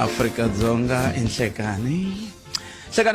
Afrika-Dzonga inhlekani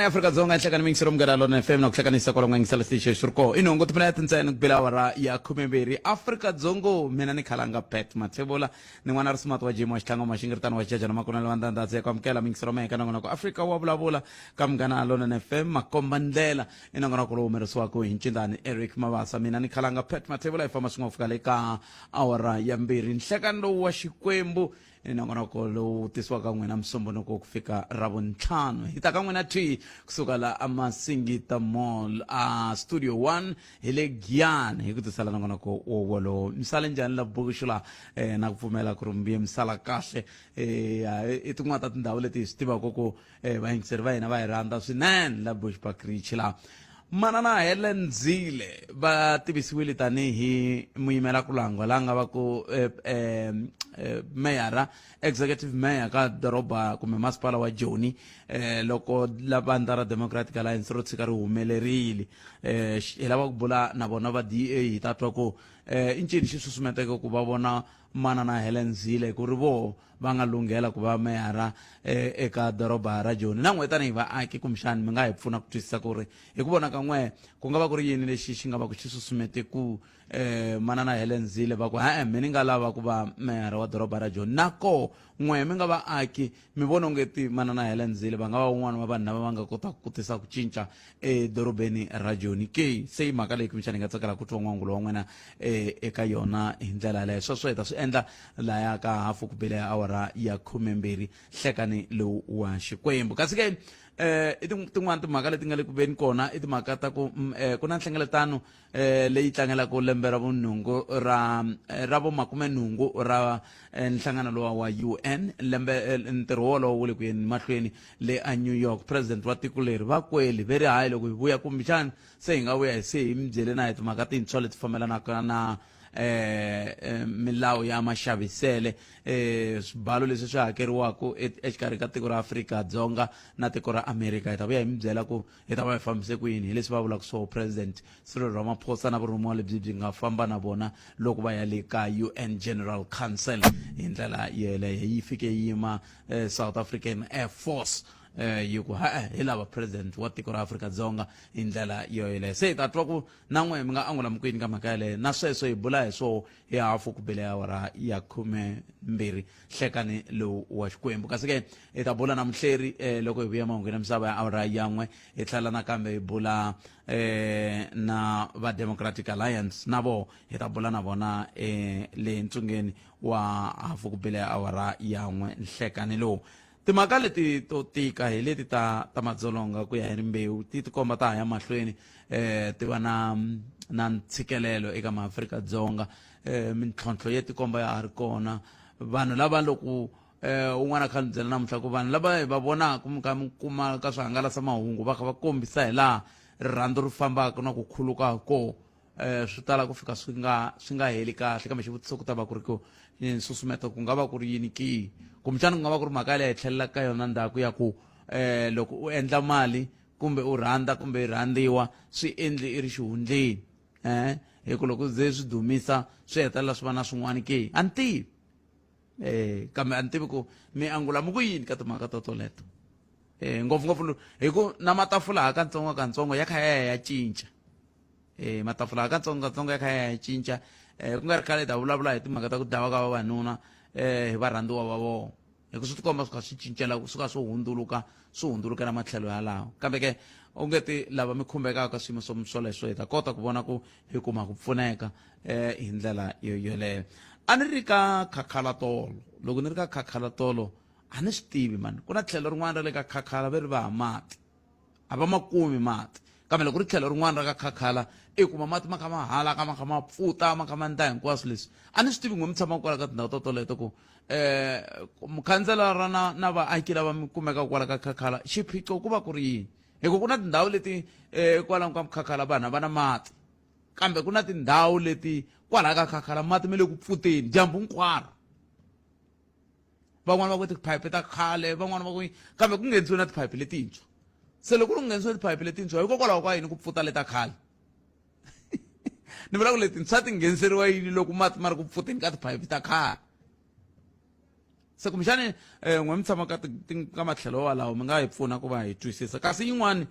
Afrika-Dzonga inhlekani mingisiro mngaralo na FM na kuhlekanisa kwalonga ngisala station shurko inongo tipela tintsena kubela wara ya khumemberi Afrika-Dzonga mina ni khalanga pet mathebola ni n'wana ri smart wa jimo wa xitlanga maxingiritano wa jaja na makona le vandandadze kwa mkela mingisiro meka nongona ku Afrika wa vulavula ka mnganalo na FM makomba ndlela inongona ku lo humerisiwa ku hinchindani Eric Mavasa mina ni khalanga pet mathebola ifama swin'wa fika le ka awara ya mbirhi nhlekani lowu wa Xikwembu inongonoko lowu tisiwaka n'wina musumbunuko ku fika ravuntlhanu hi ta ka n'wina twi kusuka la Amasingita Mall Studio 1 hi le Giyani hi ku tisala nongonoko wolowo misale njhani la bukuxula na ku pfumela ku ri mbiye misala kahle i tin'wana ta tindhawu leti hi swi tivaka ku vayingiseri va hina va hi rhandza swinene la Bushbuckridge la manana Helen Zille va tivisiwile tanihi muyimela kulangwa la nga va ku mayara executive mayor ka doroba kumbe masipala wa Joni loko la vandla ra Democratic Alliance ro tshika ri humelerile hi lava ku bula na vona va DA hi ta twa ku i ncini xi susumeteke ku va vona manana Helen Zille ku ri vo va nga lunghela ku va mayara eka doroba ra Joni na n'we tanihi vaaki kumbexani mi nga hi pfuna ku twisisa ku ri hi ku vona ka n'we ku nga va ku ri yini lexi xi nga va ku xi susumete ku manana Helen Zille va ku mi ni nga lava ku va mayara wa doroba ra Joni nako n'we mi nga vaaki mi vona ongeti manana Helen Zille va nga va un'wana wa vanhu lava va nga kota ku tisa ku cinca edorobeni ra Joni ke se hi mhaka leyi kumbexani hi nga tsakela ku twa n'wangulo wa n'wina eka yona hi ndlela yaleyo sweswo hi ta swi endla laya ka hafu ku bile awara ya khumemberi nhlekani lowu wa Xikwembu kasi ke i tin'wana timhaka leti nga le ku veni kona i timhaka ta ku ku na nhlengeletano leyi tlangelaka lembe ra vunhungu ra vo makumenhungu ra nhlangano lowa wa UN lembe ntirho wolowo wu le ku yeni mahlweni le a New York president wa tiko leri va kweli ve ri hayi loko hi vuya kumbexani se hi nga vuya hi se hi mi byele na hi timhaka tintshwa leti fambelanaka na milawu ya maxavisele swibalo leswi swi hakeriwaka exikarhi ka tiko ra Afrika-Dzonga na tiko ra America hi ta vuya hi mi byela ku hi ta va hi fambise ku yini hi leswi va vulaka so president Cyril Ramaphosa na vurhumiwa lebyi byi nga famba na vona loko va ya le ka UN General Council hi ndlela yeleyo yi fike yima South African Air Force yi ku hi lava president wa tiko ra Afrika-Dzonga hi ndlela yoyeleyo se hi ta twa ku na n'we mi nga angula mukweni ka mhaka yaleyo na sweswo hi bula hi swo hi hafu ku bile awara ya khumembiri nhlekani lowu wa Xikwembu kasi ke hi ta bula na muhleri loko hi vuya mahungwini ya misava ya awara yan'we hi tlhela nakambe hi bula na va Democratic Alliance na vo hi ta bula na vona le ntsungeni wa hafu ku bile awara yan'we nhlekani lowu timhaka leti to tika hi leti ta madzolonga ku ya hi rimbewu ti tikomba ta haya mahlweni ti va na ntshikelelo eka maAfrika-Dzonga mintlhontlho ya tikomba ya ha ri kona vanhu lava loko un'wana kha ni byela namuntlha ku vanhu lava hi va vonaka mi kuma ka swihangalasamahungu va kha va kombisa hi laha rirhandzu ri fambaka na ku khuluka ko swi tala ku fika swi nga heli kahle kambe xivutiso ku ta va ku ri ku susumeta ku nga va ku ri yini ki kumbexana ku nga va ku ri mhaka leyi hi tlhelela ka yona ndhaku ya ku loko u endla mali kumbe u rhandza kumbe i rhandziwa swi endli i ri xihundleni hi ku loko ze swi dumisa swi hetelela swi va na swin'wana ke a ni tivi kambe a ni tivi ku mi angula mi ku yini ka timhaka toleto ngopfungopfu hi ku na matafula katsongo ya kha ya cinca matafula katsongo ya kha ya cinca ku nga ri khale hi ta vulavula hi timhaka ta ku dlawa ka vavanuna hi varhandziwa va vona hi ku swi tikomba swi kha swi cincela kusuka swi hundzulukela matlhelo yalawo kambe ke ongeti lava mi khumbekaka swiyimo swoleswo hi ta kota ku vona ku hi kuma ku pfuneka hi ndlela yoleyo a ni ri ka Khakhalatolo loko ni ri ka Khakhalatolo a ni swi tivi mani ku na tlhelo rin'wana ra le ka Khakhala ve ri va ha mati a va makumi mati kambe loko ri tlhelo rin'wana ra ka Khakhala i kuma mati ma kha ma halaka ma kha ma pfuta ma kha ma ndla hinkwaswo leswi a ni swi tivi n'we mi tshama kwala ka tindhawu toleto ku mukhandzela ra na vaaki lava mi kumeka kwala ka Khakhala xiphiqo ku va ku ri yini hi ku na tindhawu leti kwalaho ka Khakhala vanhu va na mati kambe ku na tindhawu leti kwala ka Khakhala mati mi le ku pfuteni dyambu hinkwaro van'wana va ku tiphayiphi ta khale van'wana va ku kambe ku nghenisiwe na tiphayiphi letintshwa se loko ku nghenisiwe tiphayiphi letintshwa hikokwalaho ka yini ku pfuta leta khale ni vula ku letintshwa ti ngheniseriwa yini loko mati ma ri ku pfuteni ka tiphayiphi ta khale se kumbexani n'we mi tshama ka matlhelo walawo mi nga hi pfuna ku va hi twisisa kasi yin'wani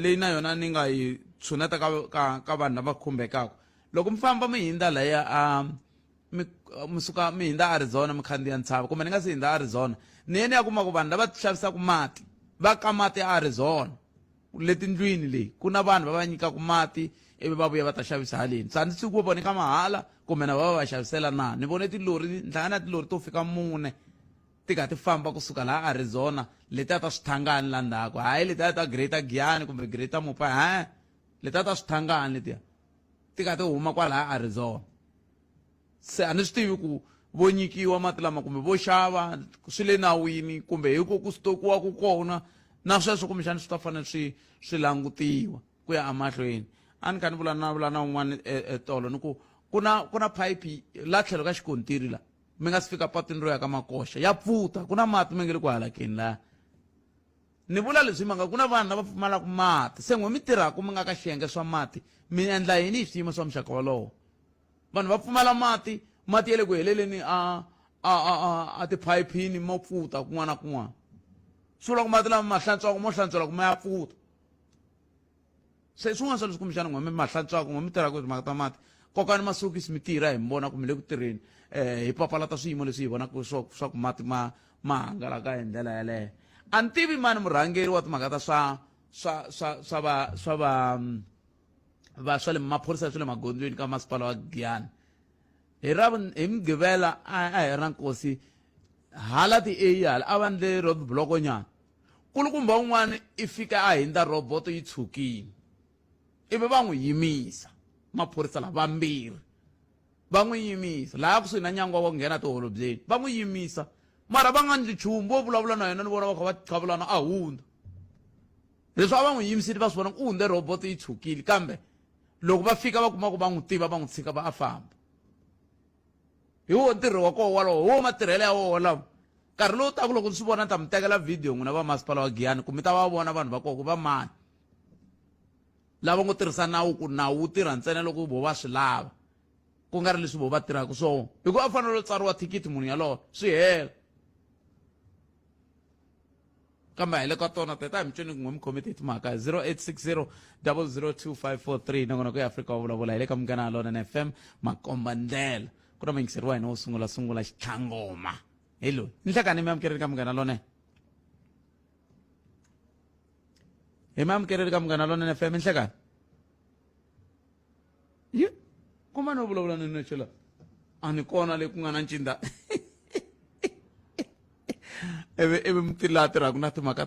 leyi na yona ni nga yi tshuneta ka vanhu lava khumbekaka loko mi famba mi hindza laya mi suka mi hindza Arizona mi khandziya ntshava kumbe ni nga si hindza Arizona ni ye ni ya kuma ku vanhu lava xavisaka mati va ka mati ya Arizona leti ndlwini leyi ku na vanhu va va nyikaka mati ivi va vuya va ta xavisa haleni sa ndzi ku voni ka mahala kumbe na va xavisela na ni vone tilori nhlangana tilori to fika mune ti ka ti famba kusuka laha Arizona letiya ta swithangani la ndzhaku hayi letiya ta Greater Giyani kumbe Greater Mopani letiya ta swithangani letiya ti ka ti huma kwalaha Arizona se a ni swi tivi ku vo nyikiwa mati lama kumbe vo xava swi le nawini kumbe hi ku stokiwa ku kona na sweswo kumbexani swi ta fanele swi langutiwa ku ya emahlweni a ni kha ni vula na un'wana tolo ni ku ku na phayiphi la tlhelo ka xikontiri la mi nga si fika patwini ro ya ka Makoxa ya pfuta ku na mati mi nge le ku halakeni laha ni vula leswi manga ku na vanhu lava pfumalaka mati se n'we mi tirhaka mi nga ka xiyenge swa mati mi endla yini hi swiyimo swa muxaka wolowo vanhu va pfumala mati ya le ku heleleni a tiphayiphini mo pfuta kun'wana na kun'wana swi vula ku mati lama ma hlantswaka mo hlantswela ku ma ya pfuta se swin'wana swa leswi kumbexana n'we mi ma hlantswaka n'we mi tirhaka hi timhaka ta mati kokani masokisi mi tirha hi mi vona ku mi le ku tirheni hi papalata swiyimo leswi hi vonaka swa ku mati ma hangalaka hi ndlela yaleyo a ni tivi mani murhangeri wa timhaka ta swa le maphorisa swa le magondzweni ka masipala wa Giyani hi mugqivela a hi ra nkosi hala ti-a hala a va ndle road block nyana kulukumba un'wana i fika a hindza roboto yi tshukile ivi va n'wi yimisa maphorisa lava vambirhi va n'wi yimisa laha kusuhi na nyangwa wa ku nghena tiholobyeni va n'wi yimisa mara va nga ndli nchumu vo vulavula na yena ni vona va kha va qhavulana a hundza leswi a va n'wi yimisile va swi vona ku hundze roboto yi tshukile kambe loko va fika va kuma ku va n'wi tiva va n'wi tshika va a famba hi wo ntirho wa koho walowo hi wo matirhelo ya woho lawo nkarhi lowu taku loko ni swi vona ni ta mi tekela video n'wina va masipala wa Giyani ku mi ta va vona vanhu va koho ku va mani lava ngo tirhisa nawu ku nawu wu tirha ntsena loko vo va swi lava ku nga ri leswi vo va tirhaka swona hikuva a fanele u tsariwa thikithi munhu yalowo swi hela kambe hi le ka tona teta hi micweni kun'we mi khomete hi timhaka 0860 002543 nakona ku ya Afrika wa vulavula hi le ka Munghana Lonene FM makomba ndlela ku na mayingiseri wa hina wo sungula xitlhangoma hi loyi ni hlekani mi amukeleli ka Munghana Lonene hi mi amukeleli ka Munghana Lonene FM ni hlekani ye kuma no vulavula ni nechela a ni kona le ku nga na ncinda eve mutila a tirhaka na timhaka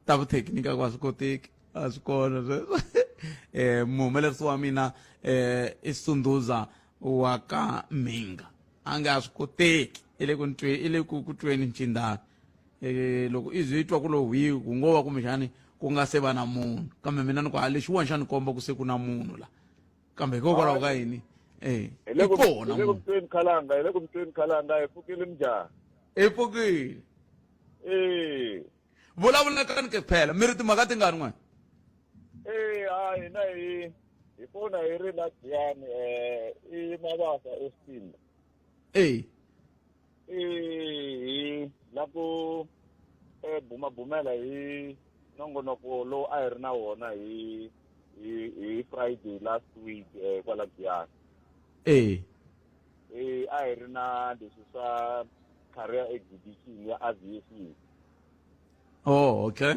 ta vuthekinika ku a swi koteki a swi kona muhumelerisi wa mina i Sunduza wa ka Minga a nge a swi koteki i le ku tweni ncindani loko i zwi twa ku lo hwi ku ngo va kumbexani ku nga se va na munhu kambe mina ni ku a lexiwani xa ni komba ku se ku na munhu la kambe hikokwalaho ka yini i kona hi le ku mutweni khalanga hi pfukile njhani i pfukile vulavulakani ke phela mi ri timhaka tingani n'wana hina hi fona hi ri la Giyani i Mabasa Austin hi la ku bumabumela hi nongonoko lowu a hi ri na wona hi Friday last week kwala Giyani a hi ri na leswi swa career exhibition ya aviation okay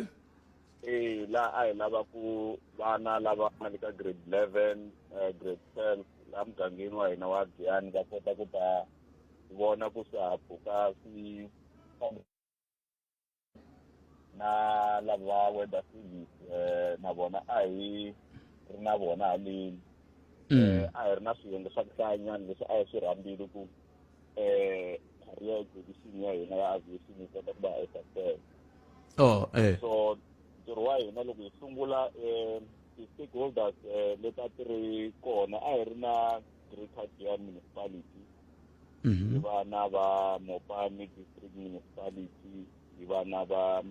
la a hi lava ku vana lava nga le ka grade 11 grade 12 la mugangeni wa hina wa Giyani va kota ku ta vona ku swihahampfhuka swi na lava weather service na vona a hi ri na vona haleni a hi ri na swiyenge swa ku hlayanyana leswi a hi swi rhambile ku career exhibition ya hina ya aviation yi kota ku va success so ntirho wa hina loko hi sungula ti-stakeholders leti a ti ri kona a hi ri na Greater Giyani municipality hi va na va Mopani district municipality hi va na va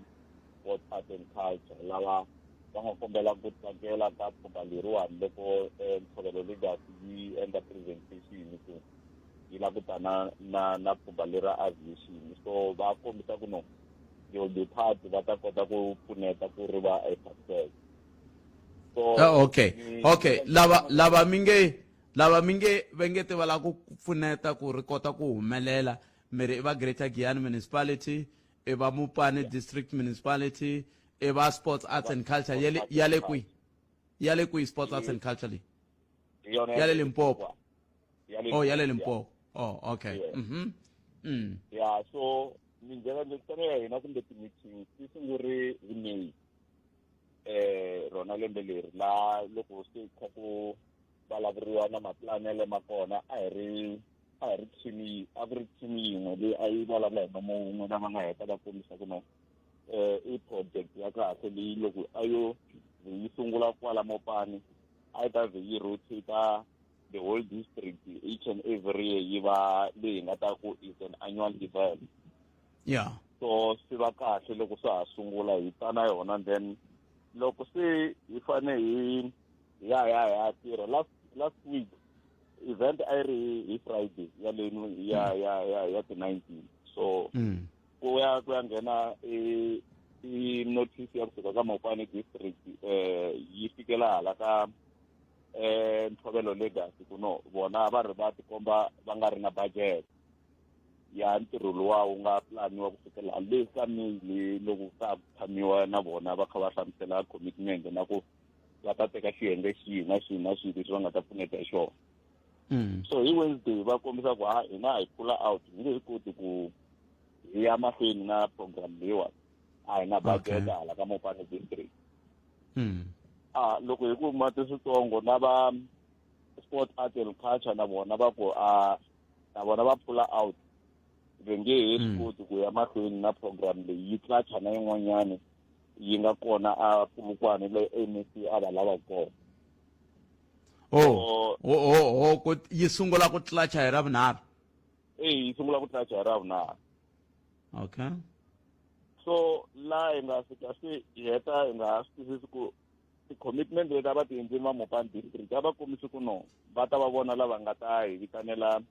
Port Art and Culture lava va nga kombela ku tsakela ka pfhuka leriwani loko ntshovelo legacy yi endla presentation ku yi la ku ta na pfhumba lera aviation, so va kombisa ku no they will be part va ta kota ku pfuneta ku ri va a success. So okay lava minge vengete va la ku pfuneta ku ri kota ku humelela miri i va Greater Giyani Municipality, i va Mopane District Municipality, i va Sports Arts and Culture ya le kwi Sports Arts and Culture leyi ya le Limpopo. Oh, ya le Limpopo. Oh, okay. Yeah, so mindlela leyi ya hina kumbe ti-meeting ti sunguri hi May rona lembe leri la loko se kha ku vulavuriwa na maplanele ma kona a ku ri team yin'we leyi a yi vulavula hi nomo wun'we lava nga heta va kombisa ku no i project ya kahle leyi loko a yo yi sungula kwala Mopani a yi ta vhe yi rotate the whole district each and every year yi va leyi nga ta ku is an annual event. Yeah. So swi va kahle loko swa ha sungula hi ta na yona, then loko se hi fane hi ya tirha last week event a yi ri hi Friday ya leni ya ti-19, so ku ya nghena i notice ya kusuka ka Mopani district yi fikela hala ka Ntshovelo Legacy ku no vona va ri va tikomba va nga ri na budget ya ntirho luwa wu nga planiwa ku fikela le ka May loko ka tshamiwa na vona va kha va hlamusela commitment na ku va ta teka xiyenge xihi na xihi leswi va nga ta pfuneta hi xona. So hi Wednesday va kombisa ku hina hi pula out, hi nge hi koti ku hi ya mahlweni na program leyiwani a hi na budget hala ka Mopani district. Loko hi ku mati switsongo na va Sport Art and Culture na vona va ku na vona va pula out, ve nge he swi koti ku ya mahlweni na program leyi yi tlacha na yin'wanyani yi nga kona a Polokwane leyi ANC a va lava kona. Ku yi sungula ku tlacha hi Ravunharhu. Yi sungula ku tlacha hi Ravunharhu. Okay. So la hi nga fika se hi heta hi nga ha swi twisisi ku ti-commitment leti a va ti endlini va Mopani district a va kombisi ku no va ta va vona lava nga ta hi vitanela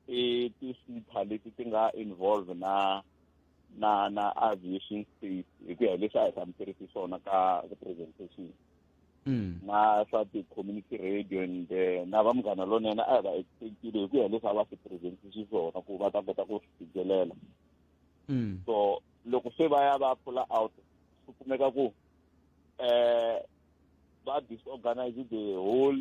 ti-SIPA leti ti nga involve na aviation space hi ku ya hi leswi a hi hlamuserisi swona ka presentation na swa ti-community radio and na va Munghana Lonene a hi va expectile hi ku ya hi leswi a va swi presentisi swona ku va ta kota ku swi fikelela. So loko se va ya va pula out swi kumeka ku va disorganize the whole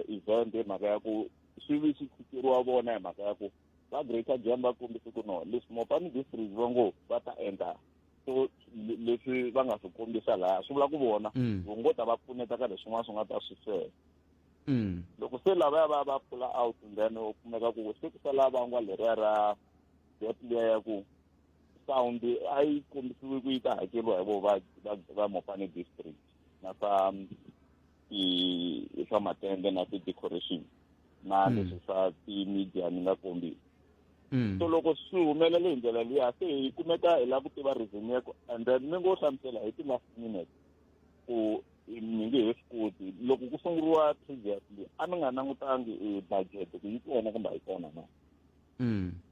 event hi mhaka ya ku swi vi swi tshikeriwa vona hi mhaka ya ku va Greater Giyani va kombise ku no leswi Mopani district va ngo va ta endla so leswi va nga swi kombisa laha swi vula ku vona vo ngo ta va pfuneta ka leswin'wana swi nga ta swi fela. Loko se lavaya va pula out then u kumeka ku se ku sala vangwa leriya ra debt leya ya ku sound a yi kombisiwe ku yi ta hakeriwa hi vo va Mopani district na swa matende na ti-decoration na leswi swa ti-media ni nga kombisi. So loko swi humelele hi ndlela liya se hi kumeka hi lava ku tiva reason ya ku and then mi ngo hlamusela hi ti-last minute ku mi nge he swi koti loko ku sunguriwa previously a mi nga langutangi budget ku yi kona kumbe a yi kona na.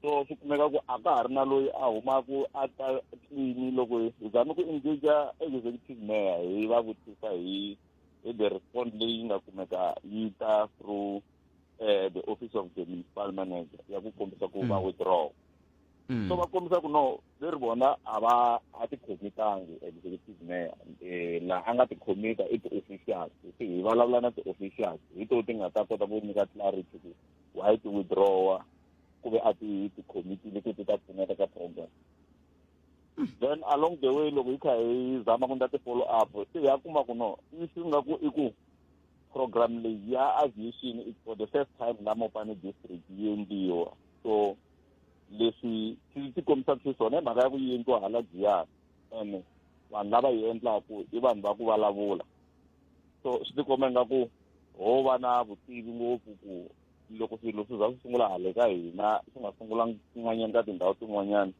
So swi kumeka ku a ka ha ri na loyi a humaku a ta tlini loko hi zame ku engage executive mayor hi va vutisa hi the response leyi nga kumeka yi ta through the office of the municipal manager ya ku kombisa ku va withdraw. So va kombisa ku no leri vona a ti khomitangi executive mayor laha a nga ti khomita i ti-officials se hi vulavula na ti-officials hi to ti nga ta kota ku nyika clarity ku why ti withdrawa ku ve a ti committee leti ti ta pfuneta ka program. Then along the way loko hi kha hi zama ku ndla ti-follow up se hi ya kuma ku no issue nga ku i ku program leyi ya aviation is for the first time la Mopani district yi endliwa. So leswi ti kombisaka xiswona hi mhaka ya ku yi endliwa hala Giyani ene vanhu lava yi endlaku i vanhu va ku vulavula. So swi ti komba ingaku ho va na vutivi ngopfu ku loko swilo swi za swi sungula hale ka hina swi nga sungula kun'wanyani ka tindhawu tin'wanyani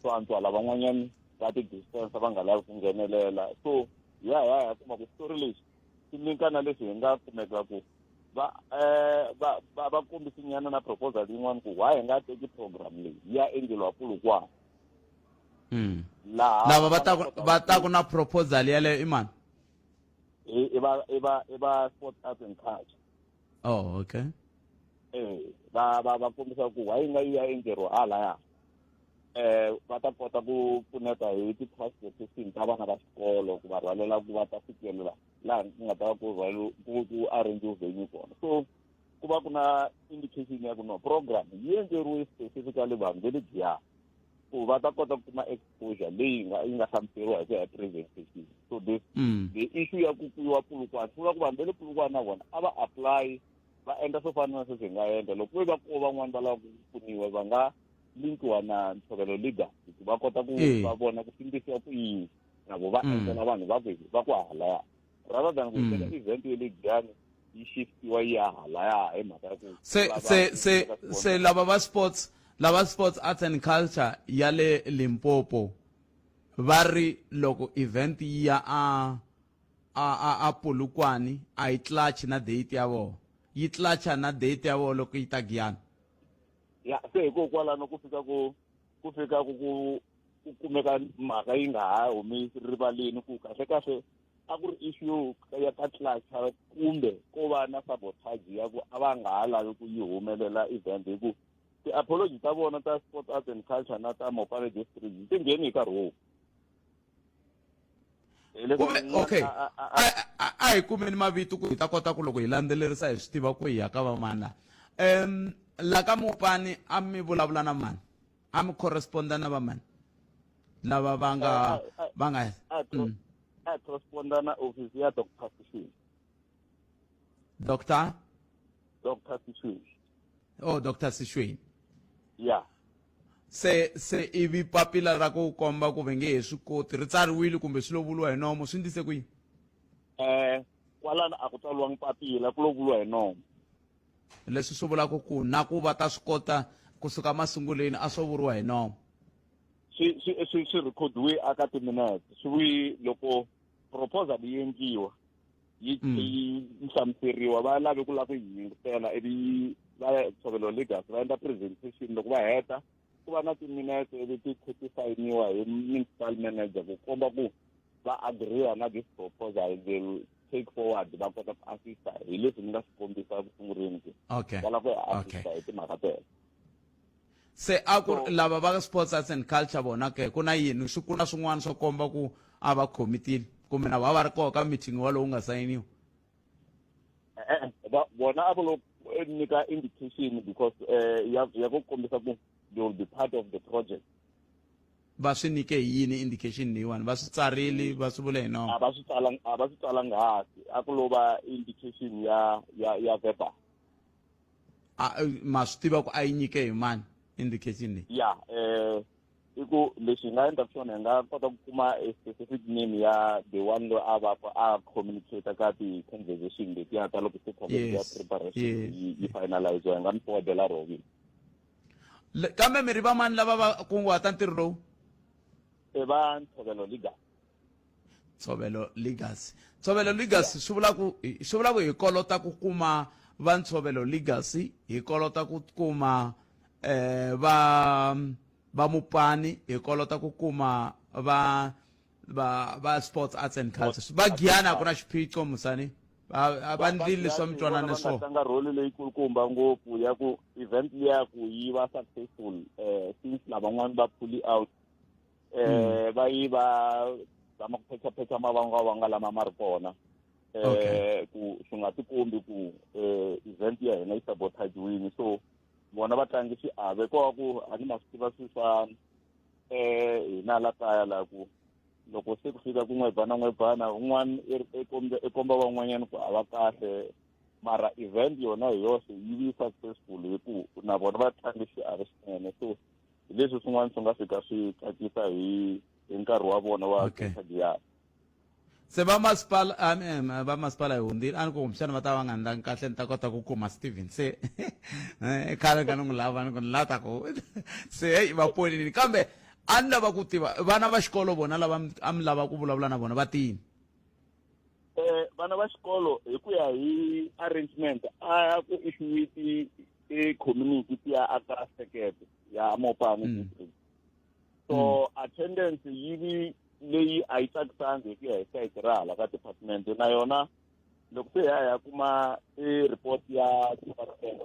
swo antswa lava van'wanyani va ti-distance va nga lavi ku nghenelela. So ya kuma ku story lexi swi nyika na leswi hi nga kumeka ku va kombisinyana na proposal yin'wana ku why hi nga teki program leyi ya endleliwa Polokwane lava va ta ku na proposal yaleyo i mani? i va sport arts and culture. Oh, okay. Va kombisa ku why nga ya endleriwa halaya va ta kota ku pfuneta hi ti-transport system ta vana va xikolo ku va rhwalela ku va ta fikelela laha ku nga ta va ku arrange venue kona. So ku va ku na indication ya ku no program yi endleriwe specifically vanhu ve le Giyani ku va ta kota ku kuma exposure leyi yi nga hlamuseriwa hi ku ya presentation. So the issue ya ku kuyiwa Polokwane swi vula ku vanhu ve le Polokwane na vona a va apply va endla swo fana na sweswi hi nga endla loko va ko van'wani va lava ku pfuniwa va nga linkiwa na Ntshovelo Legacy ku va kota ku va vona ku fambisiwa ku yini na vo va endlela vanhu va ku halaya rather than ku teka event ye le Giyani yi shiftiwa yi ya halaya hi mhaka ya ku se lava sports arts and culture ya le Limpopo va ri loko event yi ya a Polokwane a yi tlachi na date ya vona, yi tlacha na date ya vona loko yi ta Giyani. Ya se hikokwalano ku fika ku kumeka mhaka yi nga ha humi rivaleni ku kahle a ku ri issue ya ka tlacha kumbe ko va na sabotage ya ku a va nga ha lavi ku yi humelela event hi ku ti-apology ta vona ta sport arts and culture na ta Mopani district ti ngheni hi nkarhi wo. Okay, a hi kumeni mavito ku hi ta kota ku loko hi landzelerisa hi swi tiva ku hi ya ka vamana. La ka Mopani a mi vulavula na mani, a mi corresponda na va mani lava va nga a corresponda na office ya Dr. Sishweni. Dr. Sishweni. Oh, Dr. Sishweni. Yeah. Se ivi papila ra ku komba ku venge hi swi koti ri tsariwile kumbe swi lo vuliwa hi nomo swi ndise ku yini? Kwalano a ku tsaliwangi papila ku lo vuliwa hi nomo. Leswi swi vulaka ku na ku va ta swi kota kusuka masunguleni a swo vuriwa hi nomo. Swi rekhodiwe aka timinete swi loko proposal yi endliwa yi hlamuseriwa va lave ku lava ku yi yingisela ivi va ya Ntshovelo Legacy va endla presentation loko va heta ku va na timinete ivi ti sayiniwa hi municipal manager ku komba ku va agreewa na this proposal they will take forward va kota ku assista hi leswi ni nga swi kombisa kusunguleni ku va lava ku ya assista hi timhaka teto. Se a ku lava va sports arts and culture vona ke ku na yini ku na swin'wana swo komba ku a va khomitile kumbe na va ri koho ka meeting wa lowu nga sayiniwa? Bona a vo nyika indication because ya ku kombisa ku they will be part of the project. Va swi nyike hi yini indication leyiwani? Va swi tsarile va swi vule hi nomo? A va swi tsalanga hansi a ku lo va indication ya verbal. Ma swi tiva ku a yi nyike hi mani indication leyi? Ya i ku leswi nga endla swona hi nga kota ku kuma a specific name ya the one loyi a communicate ka ti-conversation letiya ta loko se ya preparation yi finalize hi nga mi forwardela rona. Kambe mi ri va mani lava va kunguhata ntirho lowu? Va Ntshovelo Legacy. Ntshovelo Legacy swi vula ku hi kolota ku kuma va Ntshovelo Legacy, hi kolota ku kuma va Mopani, hi kolota ku kuma va sports arts and culture. Va Giyani ku na xiphiqo musani va ndlile swa mitwanano swo tlanga role leyi kulukumba ngopfu ya ku event liya ku yi va successful since lavan'wani va pull out va yi va zama ku phechaphecha mavangavanga lama ma ri kona ku swi nga tikombi ku event ya hina yi sabotajiwile. So bona va tlangi xiave ko ku a ni ma swi tiva swi swa hina la kaya la ku loko se ku fika ku n'webana un'wana i komba van'wanyana ku a va kahle mara event yona hi yoxe yi vi successful hi ku na vona va tlangi xiave swinene. So hi leswi swin'wana swi nga fika swi tsakisa hi nkarhi wa vona wa Giyani. Se va masipala hi hundzile a ni ku kumbexana va ta va nga ndlangi kahle ni ta kota ku kuma Steven se khale ka ni n'wi lava ni ku ni lata ku se heyi va ponini kambe a ni lava ku tiva vana va xikolo vona lava a mi lava ku vulavula na vona va tini? vana va xikolo hi ku ya hi arrangement a ku issuiwe community ti ya aka sekete ya Mopani district. So attendance yi vi leyi a yi tsakisangi hi ku ya hi site ra hala ka department na yona loko se ya kuma report ya department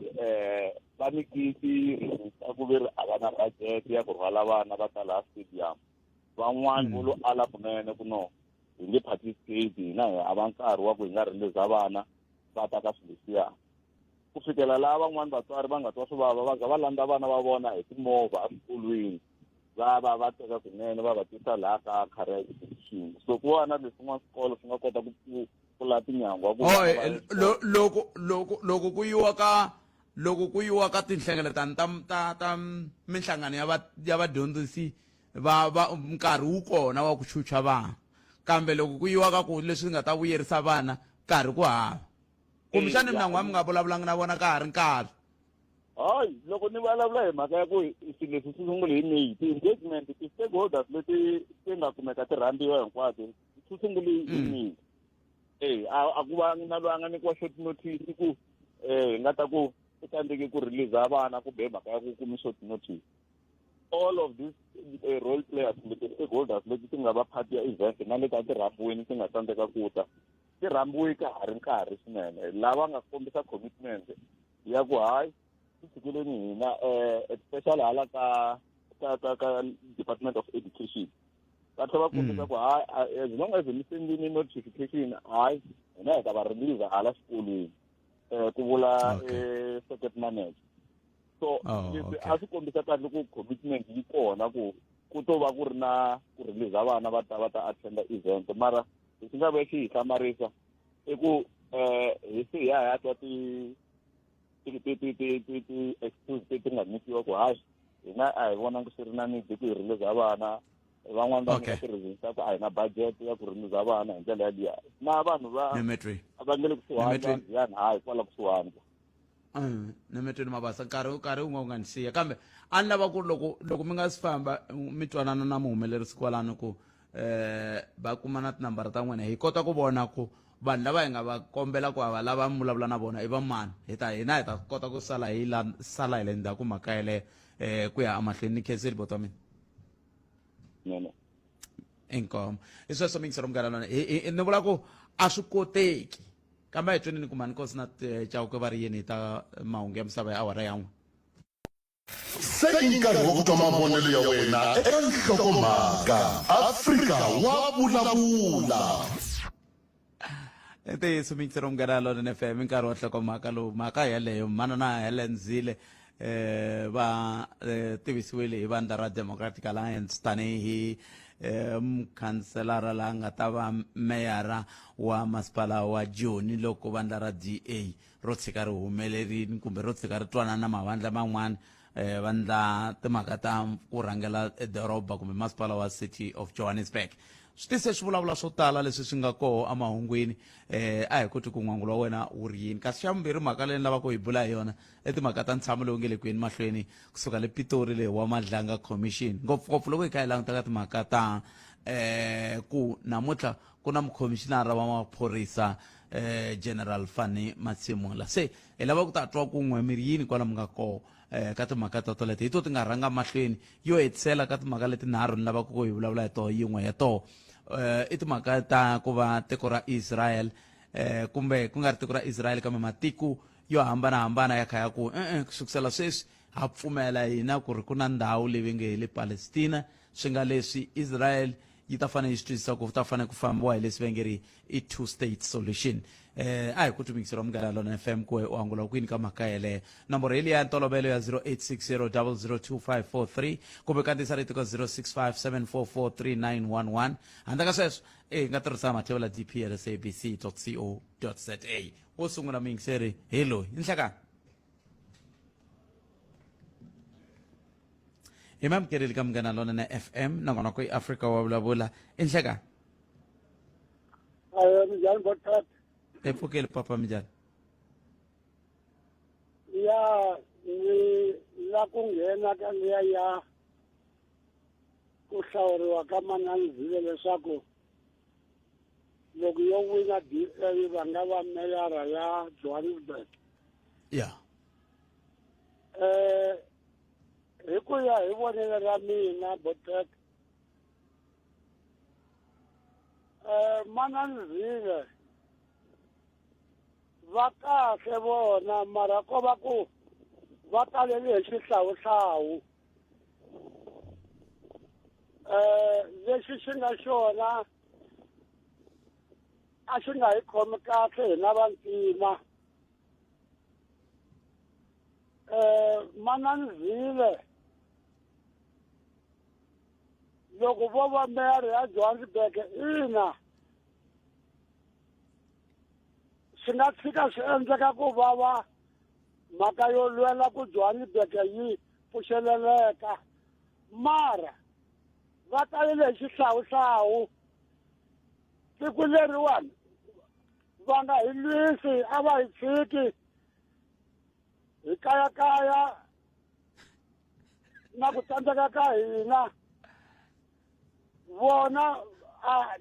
va nikisi a ku veri a va na budget ya ku rhwala vana va ta laha stadium van'wani vo lo ala kunene ku no hi nge participate hina hi ava nkarhi wa ku hi nga release vana va ta ka swilo leswiya ku fikela laha van'wani vatswari va nga twa swi vava va za va landza vana va vona hi timovha eswikolweni va teka kunene va va tisa laha ka career education so ku va na leswin'wana swikolo swi nga kota ku pfula tinyangwa loko ku yiwa ka tinhlengeletano ta minhlangano ya vadyondzisi va nkarhi wu kona wa ku chucha vana kambe loko ku yiwa ka ku leswi nga ta vuyerisa vana nkarhi ku hava kumbexani mnango wa mi nga vulavulanga na vona ka ha ri nkarhi hayi loko ni vulavula hi mhaka ya ku swilo leswi swi sungule hi May ti-engagement ti-stakeholders leti ti nga kumeka ti rhambiwa hinkwato swi sungule hi May a ku va na loyi a nga nyikiwa short notice ku hi nga ta ku u tsandzeke ku release vana kumbe hi mhaka ya ku kumi short notice all of these role players kumbe ti-stakeholders leti ti nga va part ya event na leti a ti rhambiwini ti nga tsandzeka ku ta ti rhambiwe ka ha ri nkarhi swinene lava nga kombisa commitment ya ku hayi tikeleni hina especially hala ka Department of Education va tlhela va kombisa ku hayi as long as mi sendini notification hayi hina hi ta va release hala xikolweni ku vula circuit manager so leswi a swi kombisa kahle ku commitment yi kona ku to va ku ri na ku release vana va ta attenda event mara leswi nga ve xi hi hlamarisa i ku hi se ya twa ti-excuse ti nga nyikiwa ku hayi hina a hi vonangi swi ri na need ku hi release vana van'wani va nga tirhisa ku a hi na budget ya ku release vana hi ndlela yaliya na vanhu va nge le kusuhani yani hayi kwala kusuhani Nemetweni Mabasa nkarhi wun'we u nga ni siya kambe a ni lava ku loko mi nga si famba mi twanana na muhumelerisi kwalano ku va kuma na tinambara ta n'wina hi kota ku vona ku vanhu lava hi nga va kombela ku va lava mi vulavula na vona i va mani hina hi ta kota ku sala hi le ndzhaku mhaka yeleyo ku ya amahlweni ni khenseli bota mina inkomo i sweswo mi ngisero munghana lona ni vula ku a swi koteki kambe hi tweni ni kuma ni kosi na cawuke va ri yini hi ta mahungu ya misava ya awara yan'we se i nkarhi wa ku twa mavonelo ya wena eka nhlokomhaka Afrika wa vulavula ntiyiso mi ngisero munghana lona ni FM nkarhi wa nhlokomhaka lowu mhaka yeleyo manana Helen Zille va tivisiwile hi vandla ra Democratic Alliance tanihi mukhanselara la nga ta va meyara wa masipala wa Joni loko vandla ra DA ro tshika ri humelerini kumbe ro tshika ri twanana na mavandla man'wana vandla timhaka ta ku rhangela doroba kumbe masipala wa City of Johannesburg swi tise swi vulavula swo tala leswi swi nga koho emahungwini a hi koti ku n'wangulo wa wena wu ri yini kasi xa vumbirhi mhaka leyi ni lava ku hi bula hi yona i timhaka ta ntshamo lowu nge le kweni mahlweni kusuka le Pitori leyi wa Madlanga Commission ngopfungopfu loko hi kha hi languta ka timhaka ta ku namuntlha ku na mukhomishinara wa maphorisa General Fanny Matsimula se hi lava ku ta twa ku n'we miri yini kwala mi nga koho ka timhaka ta toleto hi to ti nga rhanga mahlweni yo hetisela ka timhaka leti nharhu ni lava ku hi vulavula hi toho yin'we ya toho i timhaka ta ku va tiko ra Israel kumbe ku nga ri tiko ra Israel kambe matiko yo hambanahambana ya kha ya ku kusukisela sweswi ha pfumela hina ku ri ku na ndhawu leyi nge hi le Palestina swi nga leswi Israel yi ta fanele yi swi twisisa ku ta fanele ku fambiwa hi leswi va nge ri i two state solution a hi ku tumikiseriwa munghana lona FM ku u angula kwini ka mhaka yeleyo nomboro heli ya ntolovelo ya 0860002543 kumbe kandziyisa rito ka 0657443911 handle ka sweswo hi nga tirhisa mathlevo dp@sabc.co.za wo sungula muyingiseri hi loyi i nhlekani hi mamukeleli ka munghana lona na FM nangona ku i Africa wa vulavula i nhlekani epfukeli papa minjani ya ni la ku nghena ka liya ya ku hlawuriwa ka Manani Zille leswaku loko yo wina DA va nga va meyara ya Johannesburg. ya Hi ku ya hi vonelo ra mina Botek, Manani Zille va kahle vona mara ko va ku va talele hi xihlawuhlawu. Lexi xi nga xona a xi nga hi khomi kahle hina vantima. Manani Zille loko vo va meyara ya Johannesburg ina swi nga tshika swi endleka ku va mhaka yo lwela ku Johannesburg yi pfuxeleleka, mara va talele hi xihlawuhlawu. Siku leriwani va nga hi lwisi a va hi tshiki hi kayakaya na ku tsandzeka ka hina. Vona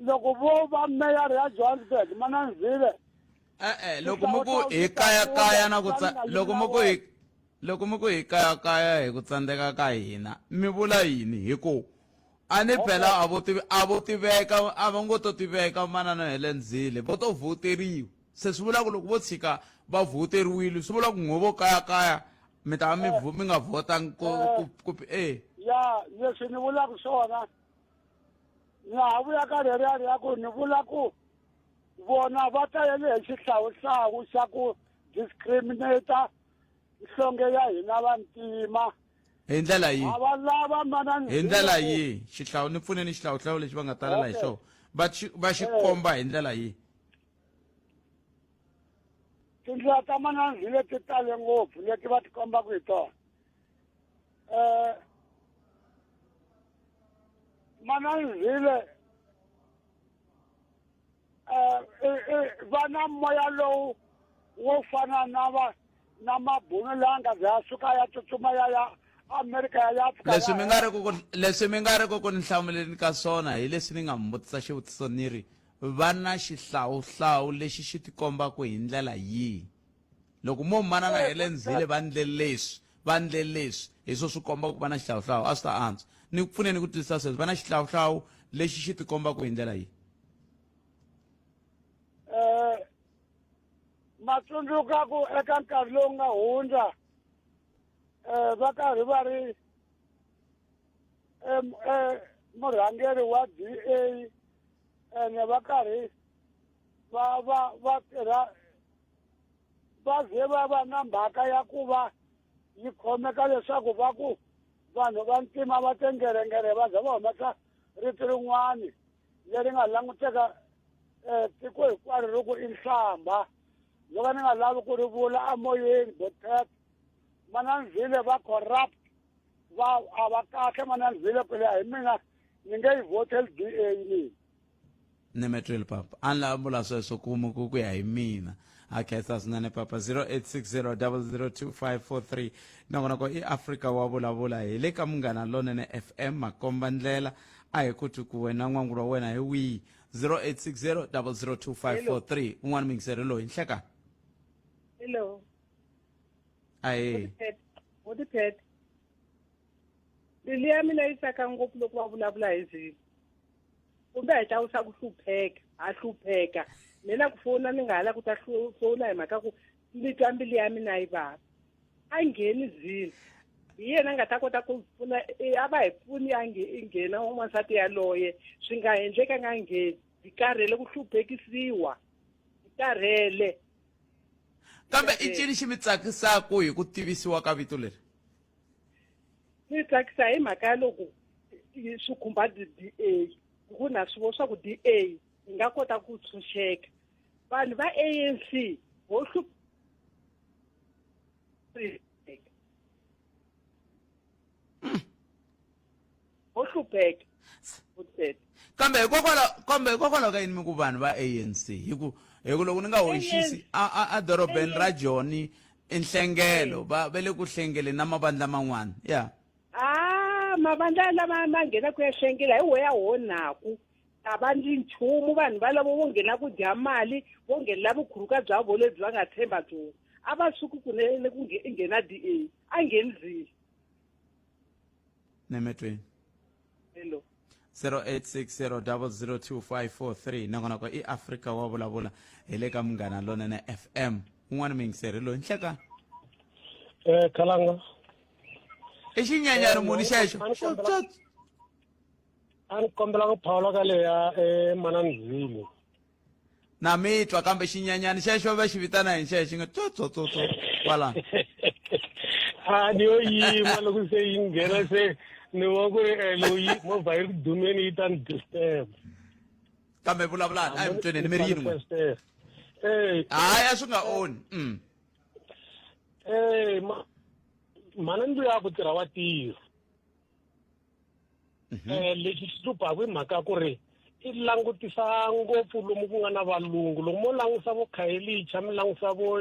loko vo va meyara ya Johannesburg Manani Zille loko mo ku hi kaya na ku loko mo ku hi kaya hi ku tsandzeka ka hina mi vula yini hi ku a ni phela a vo tiveka a va ngo to tiveka Manana Helen Zille vo to voteriwa se swi vula ku loko vo tshika va voteriwile swi vula ku n'wevo kaya mi ta mi nga votangi ku ya leswi ni vulaka swona na ha vuya ka reriya ya ku ni vula ku vona va talele hi xihlawuhlawu xa ku discriminata nhlonge ya hina vantima hi ndlela yihi a va lava Manani hi ndlela yihi xihlawu ni pfuneni xihlawuhlawu lexi va nga talela hi xona va xi komba hi ndlela yihi? Tindlela ta Manani Zille ti tale ngopfu leti va ti kombaka hi tona. Manani Zille va na moya lowu wo fana na mabunu lawa nga za ya suka ya tsutsuma ya Amerika ya Afrika. leswi mi nga ri ku ni hlamuleni ka swona hi leswi ni nga mi vutisa xivutiso ni ri va na xihlawuhlawu lexi xi ti kombaka hi ndlela yihi? Loko mo Manana Helen Zille va ndle leswi hi swo swi komba ku va na xihlawuhlawu a swi ta antswa. Ni pfuneni ku twisisa sweswi va na xihlawuhlawu lexi xi ti kombaka hi ndlela yihi? Matsundzuka ku eka nkarhi lowu nga hundza va karhi va ri murhangeri wa DA ene va karhi va tirha va ze va na mhaka ya ku va yi khomeka leswaku va ku vanhu vantima va tengerengere va za va humesa rito rin'wani leri nga languteka tiko hinkwaro ri ku i nhlamba. Loko ni nga lavi ku ri vula amoyeni Botek, Manani Zille va corrupt a va kahle Manani Zille ku leha hi mina ni nge yi voteli DA mina. Ni metrile papa a ni lava vula sweswo ku ya hi mina a khensa swinene papa 0860002543 na kona ko i Africa wa vulavula hi le ka Munghana Lonene FM makomba ndlela a hi ku twi ku wena n'wangu wa wena hi wihi 0860002543 un'wana mingiseri loyi nhleka. Hello. Aye. What the pet? Mbilu ya mina yi tsaka ngopfu loko va vulavula hi Zille. Kumbe hi ta usa ku hlupheka, ha hlupheka. Mina ku fona ni nga hala ku ta fona hi mhaka ku ni twa mbilu ya mina yi vava. A ngheni Zille. Hi yena nga ta kota ku pfuna a va hi pfuni a nghena n'wansati yaloye swi nga endleka nga ngheni hi karhele ku hluphekisiwa hi karhele. Kambe i cini xi mi tsakisaka hi ku tivisiwa ka vito leri? Ni tsakisa hi mhaka ya loko swi khumba DA ku na swi vo swa ku DA hi nga kota ku tshunxeka. Vanhu va ANC vo hlupheka. Kambe hikokwalaho ka yini mi ku vanhu va ANC hi ku loko ni nga hoxisi a dorobeni ra Joni inhlengelo va le ku hlengeleni na mavandla man'wana ya mavandla lama ma nghena ku ya hlengela hi wo ya honaku abandli nchumu vanhu valavo vo nghena ku dya mali vo nghenela vukhuluka bya vo lebyi va nga tshemba byona a va suki kunene ku nghena DA a nghenizile nemetweni hello 0860002543 nakona ko i Africa wa vulavula hi le ka Munghana Lonene FM un'wana mingiseri loyi nhlekani Kalanga i xinyanyani muni xexo a ni kombela ku phawula ka leya Mananzini na mitwa kambe xinyanyani xexo va xi vitana hi xexo nga tsotso kwala a ni yo yima loko se yi nghena se ni wa ku loyi movha yi dumeni yi ta ni disturb kambe vulavulani a hi mutweni ni mi ri yini n'we haya swi nga oni Mananzi ya ku tirha wa tirha lexi xi hluphaku hi mhaka ku ri i langutisa ngopfu lomu ku nga na valungu loko mo langusa vo Khayelitsha mi langusa vo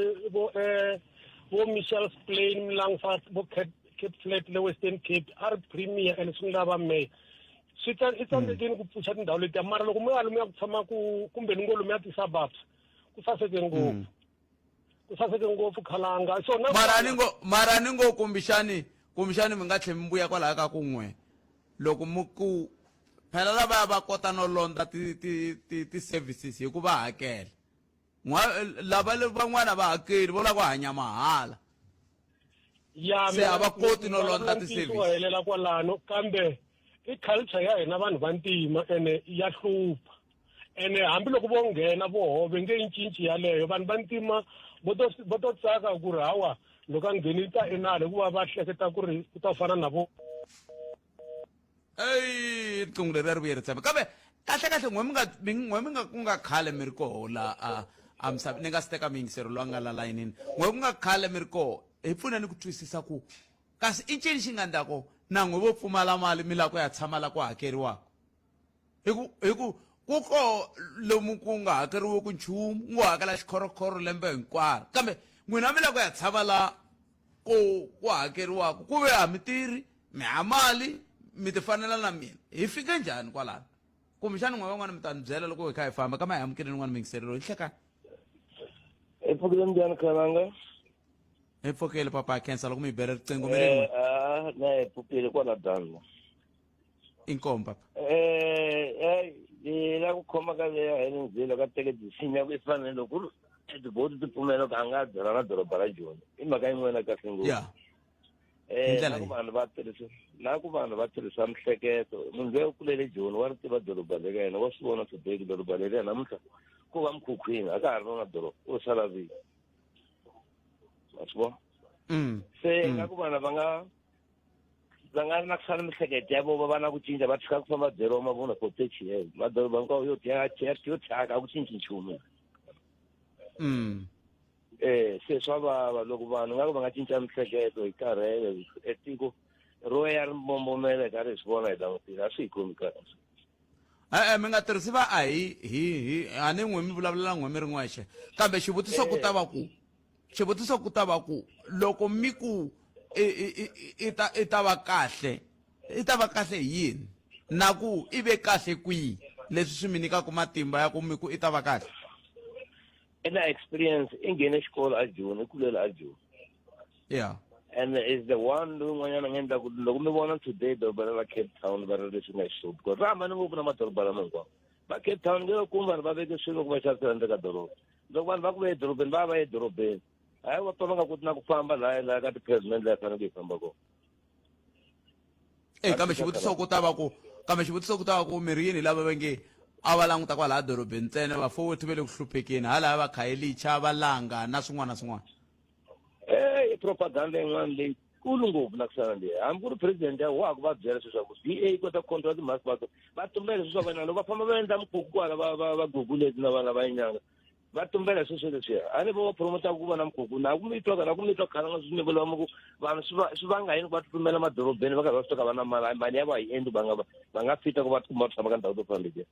Michelle Plain mi langusa vo Cape Flat le Western Cape a ri premier and swi nga va mayor swi tsandzekini ku pfuxa tindhawu letiya mara loko mi ya lomu ya ku tshama kumbe ni ngo lomu ya ti-suburbs ku saseke ngopfu Khalanga so mara ni ngo kumbixani mi nga tlhe mi mbuya kwalaha ka kun'we loko mu ku phela lavaya va kota no londa ti-services hi ku va hakela lava van'wana va hakeli vo la ku hanya mahala se a va koti no londa ti-services helela kwalano kambe i culture ya hina vanhu vantima ene ya hlupha ene hambiloko vo nghena vo hove nge cinci yaleyo vanhu vantima vo to tsaka ku ri hawa loko a ngheni ta enale hikuva va hleketa ku ri ku ta fana na vo riqingho leri a ri vuye ri tshama kambe kahlekahle n'we mi nga ku nga khale mi ri koho la a misaveni ni nga si teka miyingiseri loyi a nga la layinini n'we ku nga khale mi ri koho hi pfuneni ku twisisa ku kasi i ncini xi nga ndlako na n'we vo pfumala mali mi la ku ya tshama la ku hakeriwaka hi ku ku koho lomu ku nga hakeriwi ku nchumu ngo hakela xikhorokhoro lembe hinkwaro kambe n'wina mi la ku ya tshama la ku hakeriwaka ku ve ha mi tirhi mi ha mali mi ti fanela na mina hi fike njhani kwalano kumbexani n'we van'wana mi ta ni byela loko hi kha hi famba kama hi amukeleni n'wana mingiseri loyi hlekani hi pfukile njhani Khalanga hi pfukile papa khensa loko mi bere riqingho mi rin'we na hi pfukile kwala dango inkomu papa hi la ku khoma ka leya Helendzile ka teke decision ya ku i fanele loko tibodi ti pfumela ku a nga byela na doroba ra Joni i mhaka yin'wana kahle ngopfu ya na ku vanhu va tirhisa mihleketo munhu loyi u kulele Joni wa ri tiva doroba leri ka yena wa swi vona today ku doroba leriya namuntlha ku va mukhukhwini a ka ha ri na doroba u sala vini wa swi vona se nga ku vanhu va nga ri na ku sala mihleketo ya vona va na ku cinca va tshika ku famba byeriwa mavunwa for 30 years madoroba hinkwawo yo thyaka a ku cinci nchumu se swa vava loko vanhu nga ku va nga cinca mihleketo hi karhele etiko ro ya ri mbombomela hi karhi hi swi vona hi langutile a swi hi khomi kahle mi nga tirhisi va a hi a ni n'we mi vulavulela n'we mi ri n'wexe kambe xivutiso ku ta va ku loko mi ku i ta va kahle hi yini na ku i ve kahle kwihi leswi swi mi nyikaku matimba ya ku mi ku i ta va kahle ina experience i nghene xikolo a Joni i kulela a Joni yeah and is the one loyi n'wanyana nga endla ku loko mi vona today doroba ra Cape Town va ri leswi nga xisupu because ra hambane ngopfu na madoroba lama hinkwawo va Cape Town nge kuma vanhu va veke swilo ku va xavisela ndzeni ka doroba loko vanhu va ku va edorobeni va ya edorobeni hayi va va nga koti na ku famba laha ka ti-president laha faneleke hi famba kona kambe xivutiso ku ta va ku mirhi yini lava va nge a va languta kwalaha dorobeni ntsena vafowethu ve le ku hluphekeni halaya va Khayelitsha va langa na swin'wana na swin'wana i propaganda yin'wana leyi kulu ngopfu na ku sala leyi hambi ku ri president ya wa ku va byela swilo swa ku DA yi kota ku control timhaka bato va tumbela leswi swa vana loko va famba va endla mukhuku kwala va guguleti na vana va yinyanga va tumbela sweswo leswiya a ni vo promota ku va na mukhuku na ku mi twa Khalanga swi ni vulamu ku vanhu swi vanga yini ku va tupfumela madorobeni va karhi va swi toka va na mali ya va yi endli va nga fita ku va tikuma va tshama ka ndhawu to fana letiya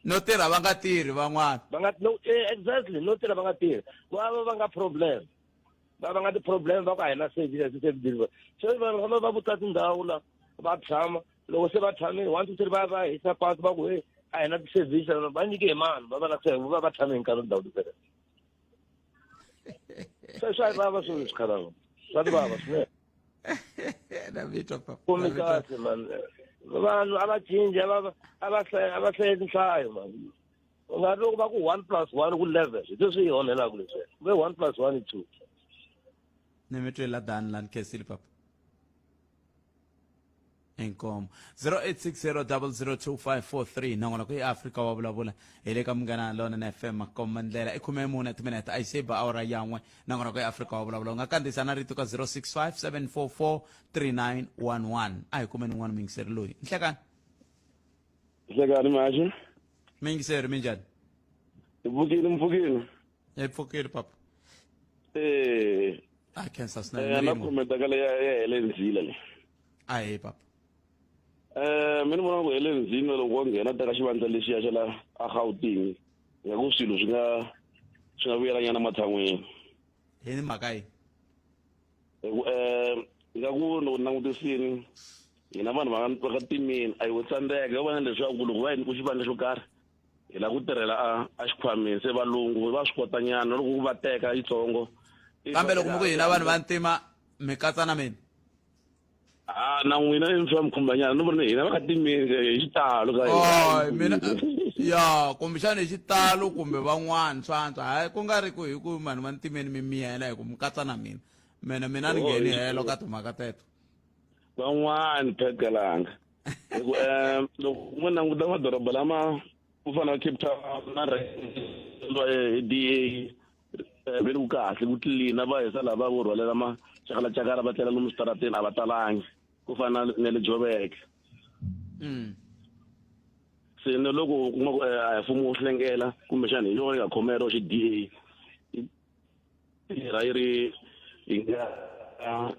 no tirha va nga tirhi van'wana exactly no tirha va nga tirhi va nga problem va nga ti-problem va ku a hi na service so vanhu famba va vuta tindhawu la va tshama loko se va tshamile 1 2 3 va hisa pasi va ku a hi na ti-service va nyike hi mani va va tshame hi nkarhi ndhawu tipele swa hi vava swilo leswi khalava swa ti vava swinene na vito papa kumi kahle man vanhu a va cinci a va hlayeti nhlayo man u nga ri loko va ku 1+1 ku 11 hi leswi hi onhelaka leswi ve 1+1 i 2 ni mi twela dan lan kesili papa enkomo 0860002543 nangona ku eAfrika wa vulavula hi le ka Munghana Lona na FM makoma ndlela i 14 timinete a iseba awara yan'we nangona ku eAfrika wa vulavula nga kandziyisa na rito ka 0657443911 a hi kumeni n'wana mingiseri loyi nhlekani maji mingiseri minjani mpfukile epfukile papa a cancer na snare kometa ka le ya Helen Zila le a hi papa mina vona ku Helen Zila loko nghena teka xivandla lexiya xa la a Gauteng ya ku swilo swi nga vuyelanyana matshan'weni hi ni mhaka yi nga ku loko langutisini hina vanhu va ka timini a hi wo tsandzeka va vona leswaku loko va hi ku xivandla xo karhi hi la ku tirhela a xikhwameni se valungu va swi kotanyana loko va teka yitsongo kambe loko mi ku hina vanhu va ntima mi katsa na mina na n'wina i swa mikhumbanyana no vona hina va ka timini hi xitalo ka mina ya kumbexana hi xitalo kumbe van'wana swantswa hayi ku nga ri ku hi ku vanhu va ntimeni mi miyela hi ku mi katsa na mina ni ngheni helo ka timhaka teto van'wani phekelanga loko mo languta madoroba lama ku fana na Cape Town na DA ve ku kahle ku tlilina va hisa lava vo rhwalela machakala va tlela lomu switarateni a va talangi ku fana na le Joburg se ne loko kuma ku mfumo wo hlengela kumbexana hi yona yi nga khomero xi DA yi ri yi nga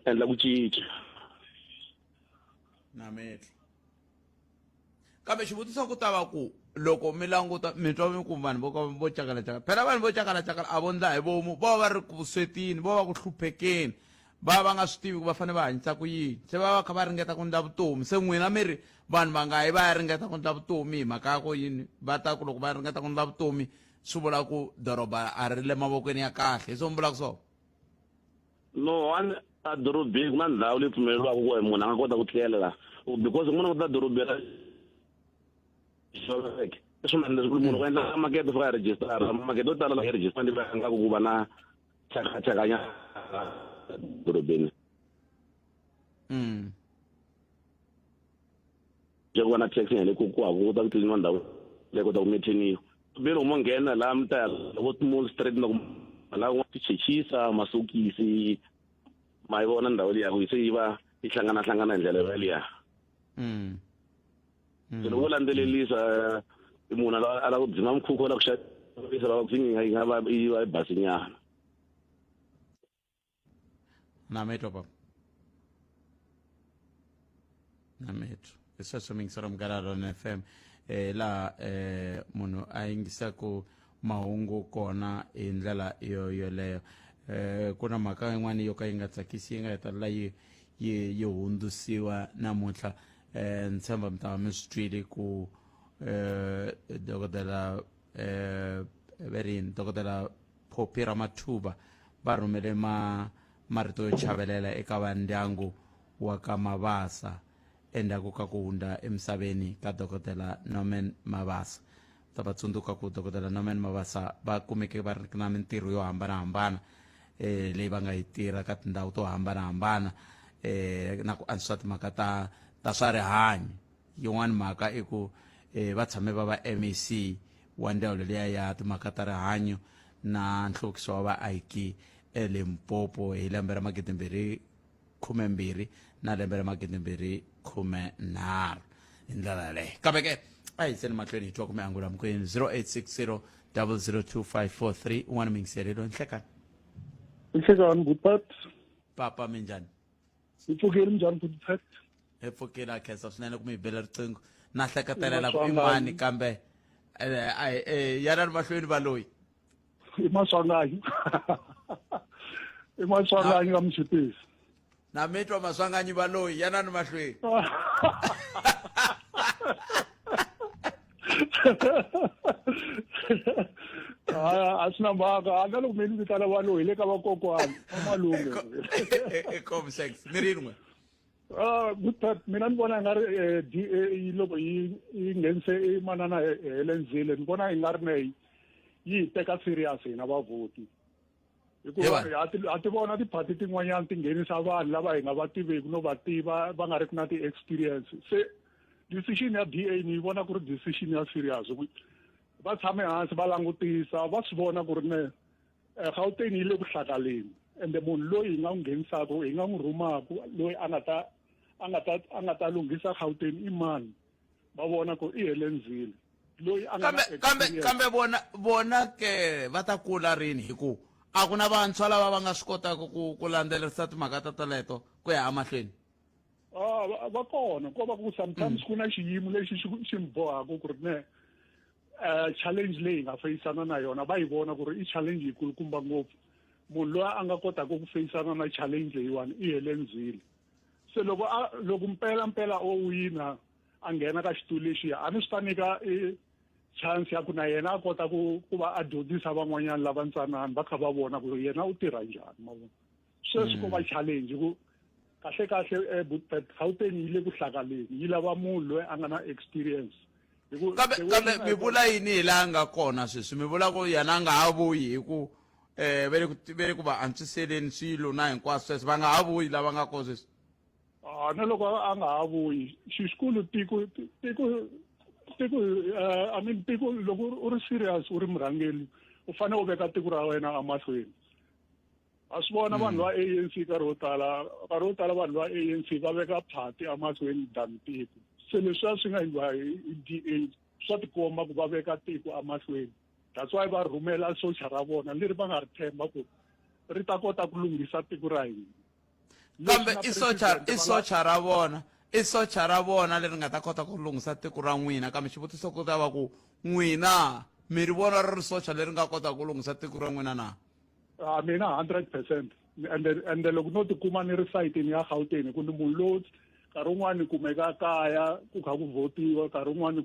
endla ku cinca na metlo kambe xivutiso ku ta va ku loko mi languta mi twa mi ku vanhu vo cakalacakala phela vanhu vo cakalacakala a vo ndla hi vomu vo va ri ku vuswetini vo va ku hluphekeni va nga swi tivi ku va fanele va hanyisa ku yini se va kha va ringeta ku ndla vutomi se n'wina mi ri vanhu va nga yi va ya ringeta ku ndla vutomi hi mhaka ya ku yini va ta ku loko va ringeta ku ndla vutomi swi vula ku doroba a ri le mavokweni ya kahle hi swo mi vulaka swona no a dorobeni ku na ndhawu leyi pfumeleriwaka ku munhu a nga kota ku tlela because n'wana ku ta dorobeni swin'wana leswi munhu ku endla makete fika ya rejistara makete yo tala la ya rejistara ni va nga ku va na chakachakanya dorobeni je ku va na taxi le ku ta ku tliliniwa ndhawu leyi kota ku metheniwa be loko mo nghena laha mi ta loko Mall Street na ku laha ku tichechisa masokisi ma yi vona ndhawu liya ku se yi va yi hlangana hi ndlela liya loko wo landzelelisa munhu a la ku dzima mkhukhu la ku xavisa va kupfinga yi nga va yi basinyana na metro papa na metro sweswo mingisero Munghana Lona FM laha munhu a yingisaku mahungu kona hi ndlela yoleyo ku na mhaka yin'wana yo ka yi nga tsakisi yi nga hetelela yi hundzisiwa namuntlha ni tshemba mi ta va mi swi twile ku dokodela dokodela Phophi Ramathuba va rhumele marito yo chavelela eka va ndyangu wa ka Mabasa endzhaku ka ku hundza emisaveni ka dokodela Norman Mabasa ta va tsundzuka ku dokodela Norman Mabasa va kumeke va ri na mintirho yo hambanahambana leyi va nga yi tirha ka tindhawu to hambanahambana na ku antswisa timhaka ta swa rihanyo yin'wana mhaka i ku va tshame va MEC wa ndzawulo leya ya timhaka ta rihanyo na nhluvukiso wa vaaki eLimpopo hi lembe ra 2012 na lembe ra 2013 hi ndlela yaleyo kambe ke a hi yiseni mahlweni hi twa ku mi angula mkwini 0860 002543 un'wana mingiselelo nhlekani Nhlekani Butpat papa minjani ipfukile njhani Butpat epfukile a khensa swinene ku mi bela riqingho na hleketelela ku imani kambe yanani mahlweni va loyi i Maswanganyi i Maswanganyi ka Mxipisi na mitwa Maswanganyi va loyi yanani mahlweni asina mhaka a na loko mi ni vitana vanhu hi le ka vakokwani amalume Comsex mi rin'we good mina ni vona nga ri DA loko yi nghenise manana Helen Zille ni vona yi nga ri ne yi teka serious hina vavoti hikuva a ti vona tiphati tin'wanyana ti nghenisa vanhu lava hi nga va tiveki no va tiva va nga ri na ti-experience se decision ya DA ni yi vona ku ri decision ya serious va tshame hansi va langutisa va swi vona ku ri ne Gauteng yi le ku hlakaleni ende munhu loyi hi nga n'wi nghenisaka hi nga n'wi rhumaku loyi a nga ta lunghisa Gauteng i mani va vona ku i Helen Zille loyi a nga kambe vona ke va ta kula rini hi ku a ku na vantshwa lava va nga swi kotaka ku landzelerisa timhaka ta teleto ku ya emahlweni va kona ko va ku sometimes ku na xiyimo lexi xi mi bohaka ku ri ne challenge leyi nga feyisana na yona va yi vona ku ri i challenge yikulukumba ngopfu munhu loyi a nga kotaka ku feyisana na challenge leyiwani i Helen Zille se loko mpela o wina a nghena ka xitulu lexiya a ni swi ta nyika chance ya ku na yena a kota ku va a dyondzisa van'wanyana lava ntsanana va kha va vona ku yena u tirha njhani mavona sweswi ko va challenge ku kahle Gauteng yi le ku hlakaleni yi lava munhu loyi a nga na experience kambe mi vula yini hi laha nga kona sweswi mi vula ku yena a nga ha vuyi hi ku ve le ku va antswiseleni swilo na hinkwaswo sweswo va nga ha vuyi lava nga kona sweswi na loko a nga ha vuyi xikulu tiko I mean tiko loko u ri serious u ri murhangeri u fanele u veka tiko ra wena emahlweni a swi vona vanhu va ANC nkarhi wo tala vanhu va ANC va veka phati emahlweni than tiko se leswiya swi nga endliwa hi DA swa tikomba ku va veka tiko emahlweni that's why va rhumela socha ra vona leri va nga ri tshemba ku ri ta kota ku lunghisa tiko ra hina kambe i socha ra vona leri nga ta kota ku lunghisa tiko ra n'wina kambe xivutiso ku ta va ku n'wina mi ri vona ri ri socha leri nga kota ku lunghisa tiko ra n'wina na mina 100% ende loko no tikuma ni ri sayitini ya Gauteng ku ni munhu loyi nkarhi wun'wani ni kumeka kaya ku kha ku votiwa nkarhi wun'wani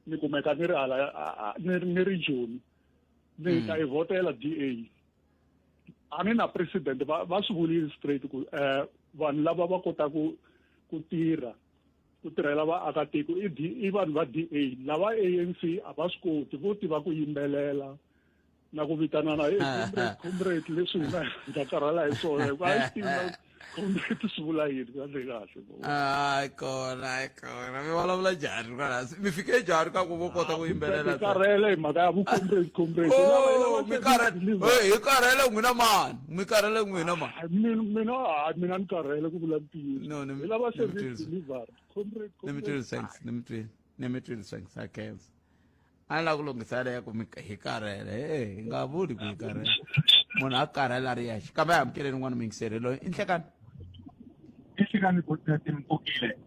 ni kumeka ni ri hala ni ri Joni ni ta yi votela DA a ni na president va swi vulile straight ku vanhu lava va kota ku tirhela vaakatiko i vanhu va DA lava ANC a va swi koti vo tiva ku yimbelela na ku vitanana comrade leswi hina hi nga karhala hi swona a yi tiva comrade swi vula yini kahle kona mi vulavula njhani kwalasi mi fike njhani ka ku vo kota ku yimbelela karhele hi mhaka ya vucomrade hi karhele n'wina mani mi karhele n'wina mani mina ni karhele ku vula ntiyiso hi lava service delivery ni mi twile thanks I can't a ni la ku lunghisa leya ku hi karhele hi nga vuli ku hi karhele munhu a karhele a ri yaxe kambe a amukeleni n'wana mingiseri loyi i nhlekani Mpfukile.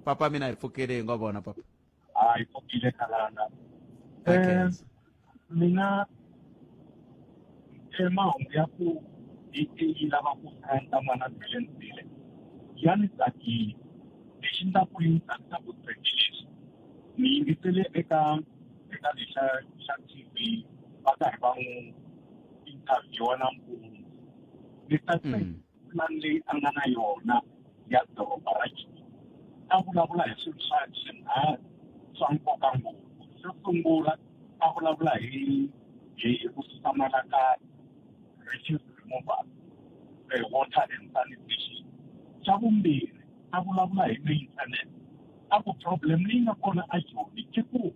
Papa mina hi pfukile hi nga vona papa. Hi pfukile kalanga. Mina mahungu ya ku yi lava ku senda mana Helen Zille ya ni tsakile lexi ni ta ku yi tsakisa ku tsakilexi ni yingisele eka xa TV va karhi va n'wi interviewa nampundzu ni ta plan leyi a nga na yona ya doroba ra Joni a vulavula hi swilo swa nkoka ngopfu xo sungula a vulavula hi ku susamana ka refuse removal water and sanitation xa vumbirhi a vulavula hi maintenance a ku problem leyi nga kona a Joni i ku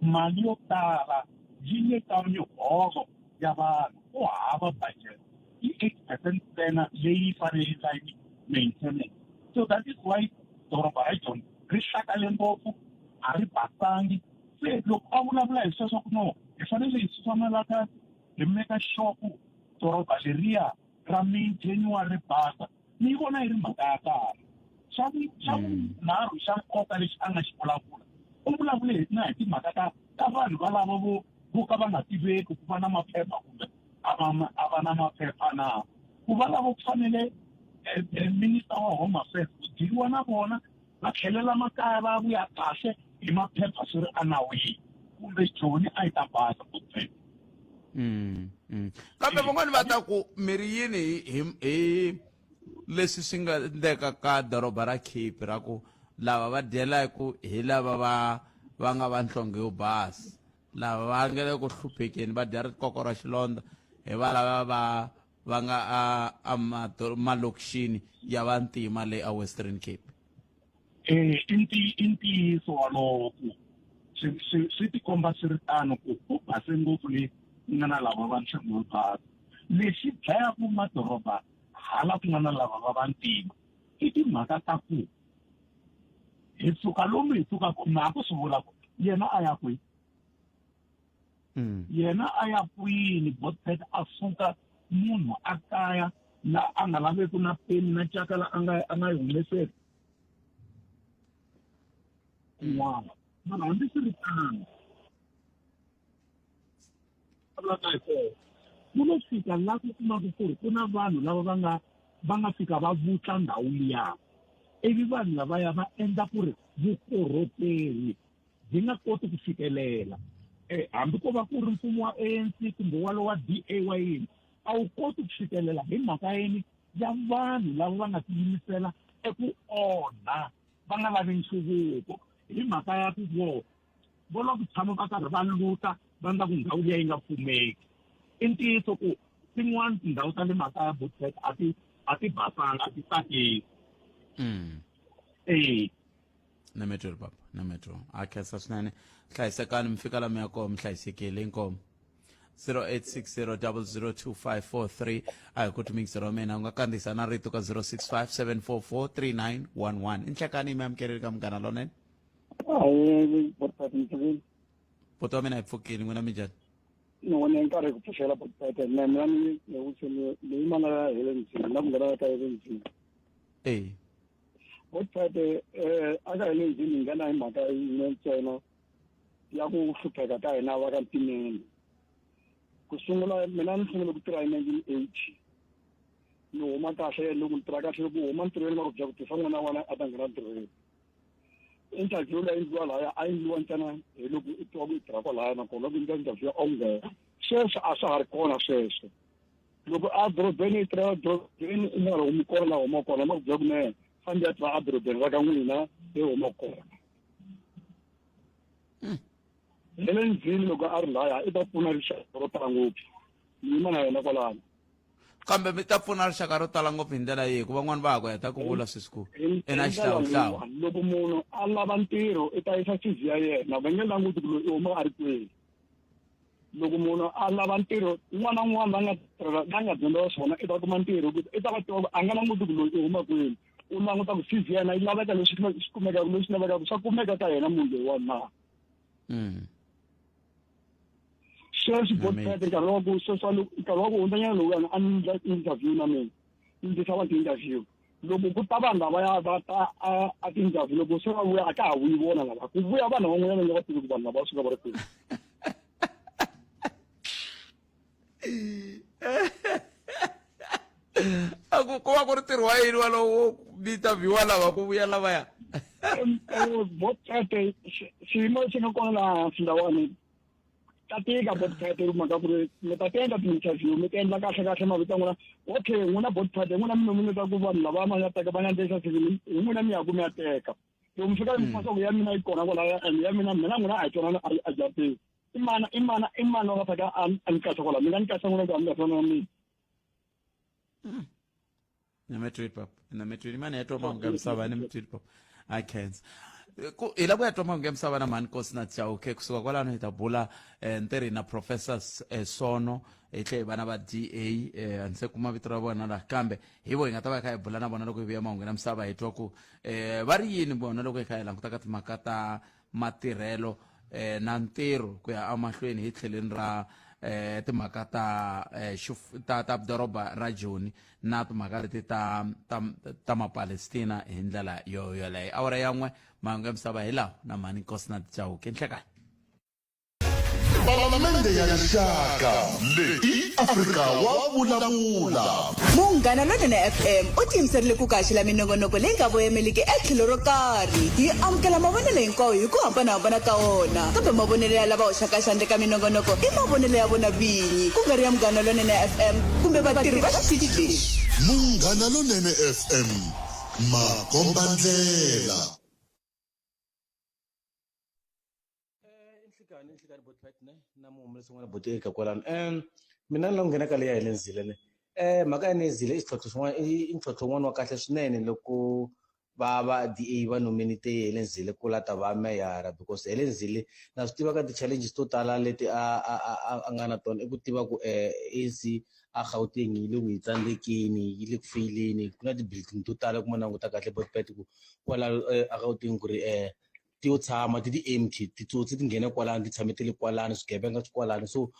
mali yo tala yi le ka miholo ya vanhu ku hava budget i 8% ntsena leyi faneleka yi maintenance so that is why doroba ra Joni ri hlakale ngopfu a ri basangi se loko a vulavula hi sweswo ku no hi fanele hi susamela kahle hi meka sure ku doroba leriya ra maintainiwa ri basa ni vona yi ri mhaka ya kahle xa vunharhu xa nkoka lexi a nga xi vulavula u vulavule na hi timhaka ta vanhu valava vo ka va nga tiveki ku va na maphepha kumbe a va na maphepha na ku va lava ku fanele minister wa home affairs ku diriwa na vona va tlhelela makaya va vuya kahle hi maphepha swi ri anawini kumbe joni a yi ta basa Buttford. kambe van'wani va ta ku mirhi yini hi leswi swi nga endleka ka doroba ra Cape ra ku lava va dyelaku hi lava va nga va nhlonge yo basa lava va nga le ku hluphekeni va dya rikoko ra xilondza hi va lava va nga a malokixini ya vantima le a Western Cape. I ntiyiso walowo ku swi tikomba swi ri tano ku base ngopfu le nga na lava va nhlonge yo basa. Lexi dlayaku madoroba hala ku nga na lava va vantima i timhaka ta ku hi suka lomu hi sukaku na ku swi vula ku yena a ya kwihi yena a ya kwini Buttford a suka munhu a kaya la a nga laveku na peni na caka la a nga yi humeseki kun'wana mara hambi swi ri tano ku lo fika la ku kumaku ku ri ku na vanhu lava va nga fika va vutla ndhawu liya ivi vanhu lavaya va endla ku ri vukorhokeri byi nga koti ku fikelela hambi ko va ku ri mfumo wa ANC kumbe walo wa DA wa yini a wu koti ku fikelela hi mhaka yini ya vanhu lava va nga tiyimisela eku onha va nga lavi nhluvuko hi mhaka ya ku vo lava ku tshama va karhi va luta va nga ku ndhawu liya yi nga pfumeki i ntiyiso ku tin'wana tindhawu ta le makaya ya Buttford a ti basanga a ti tsakisi na metro papa na metro a khensa swinene hlayisekani mi fika la mi ya koho mi hlayisekile inkomo 0860002543 a hi ku timikiselo wa mina u nga kandziyisa na rito ka 0657443911 i nhlekani mi amukeleli ka munghana lonene poto wa mina hi pfukile n'wina mi njhani ni vone nkarhi ku pfuxela Buttford mina ni leyi mana ya Helensini na munghana ka Helensini Buttford aka Helensini hi nghena hi mhaka yin'we ntsena ya ku hlupheka ka hina va ka ntimeni ku sungula mina ni sungule ku tirha hi 1980 ni huma kahle loko ni tirha kahle loko huma ntirhweni va ku bya ku tisa n'wana wa wena a ta nghena ntirhweni interview leyi endliwa lahaya a endliwa ntsena hi loko i twa ku i tirha kwalaya nakona loko endla interview o nghena sweswo a swa ha ri kona sweswo loko a dorobeni i tirha dorobeni i nga humi kona la huma kona va ku bya ku ne fambi ya tirha a dorobeni va ka n'wina i huma kona Helensini loko a ri laya i ta pfuna rixaka ro tala ngopfu yima na yena kwalano kambe mi ta pfuna rixaka ro tala ngopfu hi ndlela yihi ku van'wani va ha ku heta ku vula sweswi ku na xihlawuhlawu loko munhu a lava ntirho i ta yisa CV ya yena va nge languti ku loyi i huma a ri kwihi loko munhu a lava ntirho un'wana na un'wana va nga dyondziwa swona i ta kuma ntirho i ta va tiva a nga languti ku loyi i huma kwini u languta ku CV ya yena yi laveka leswi kumekaka leswi lavekaka swa kumeka ka yena munhu loyiwani na sweswi Buttford nkarhi wa ku nkarhi wa ku hundzanyana lowuyani a ni endla interview na mina ni ndlisa va ti-interview loko ku ta vanhu lavaya va ta a ti-interview loko se va vuya a ka ha vuyi vona lava ku vuya vanhu van'wanyana nga va tivi ku vanhu lava va suka va ri kwihi ku va ku ri ntirho wa yini walowo interview lava ku vuya lavaya Buttford xiyimo xi nga kona laha hansi lawani ta tika Buttford mhaka ku ri mi ta tendla ti-interview mi ti endla kahle mavito ya n'wina okay n'wina Buttford n'wina mi ta ku vanhu lava ma ya teka va nga ndlisa CV hi n'wina mi ya ku mi ya teka loko mi fika mi fasa ku ya mina yi kona kwalaya and ya mina n'wina a hi tsonana a japeni i mani va nga fika a ni kasa kwala mi nga ni kasa n'wina ku a mi nga tsonana na mina na metro papa na metro imani ya toma ngamsava ni metro papa I can't hi lava ku ya twa mahungu ya misava na mhani Nkosi na Chauke kusuka kwalano hi ta bula ntirhi na Professor Sono hi tlhe hi vana va DA a ni se kuma vito ra vona laha kambe hi vo hi nga ta va hi kha hi bula na vona loko hi vuya mahungu na misava hi twa ku va ri yini vona loko hi kha hi languta ka timhaka ta matirhelo na ntirho ku ya amahlweni hi tlheleni ra timhaka ta doroba ra Joni na timhaka leti ta mapalestina hi ndlela yoleyo awara yan'we mahungu ya misava hi lawa na mhani Nkosi na Chauke nhlekani Palamende ya rixaka leyi Afrika wa vulavula. Munghana Lonene FM u tiyimiserile ku kaxila minongonoko leyi nga voyameliki etlhelo ro karhi yi amukela mavonelo hinkwawo hi ku hambanahambana ka wona kambe mavonelo ya lava hoxaka xandla ka minongonoko i mavonelo ya vona vinyi ku nga ri ya Munghana Lonene FM kumbe vatirhi va xitichi lexi. Munghana Lonene FM makombandlela. Inhlikani botpetne na muhumeleso n'wana bote eka kwalano mina lo nghena ka leya hi le ndzile ne mhaka ya nezile i ntlhontlho n'wana wa kahle swinene loko va DA va nominate hi le ndzile ku lata va meyara because hi le ndzile na swi tiva ka ti-challenges to tala leti a nga na tona i ku tiva ku AC a Gauteng yi le ku yi tsandzekeni yi le ku feyileni ku na ti-building to tala ku ma languta kahle botpet ku kwala a Gauteng ku ri ti yo tshama ti empty titsotsi ti nghena kwalano ti tshame ti le kwalano swigevenga swi kwalano so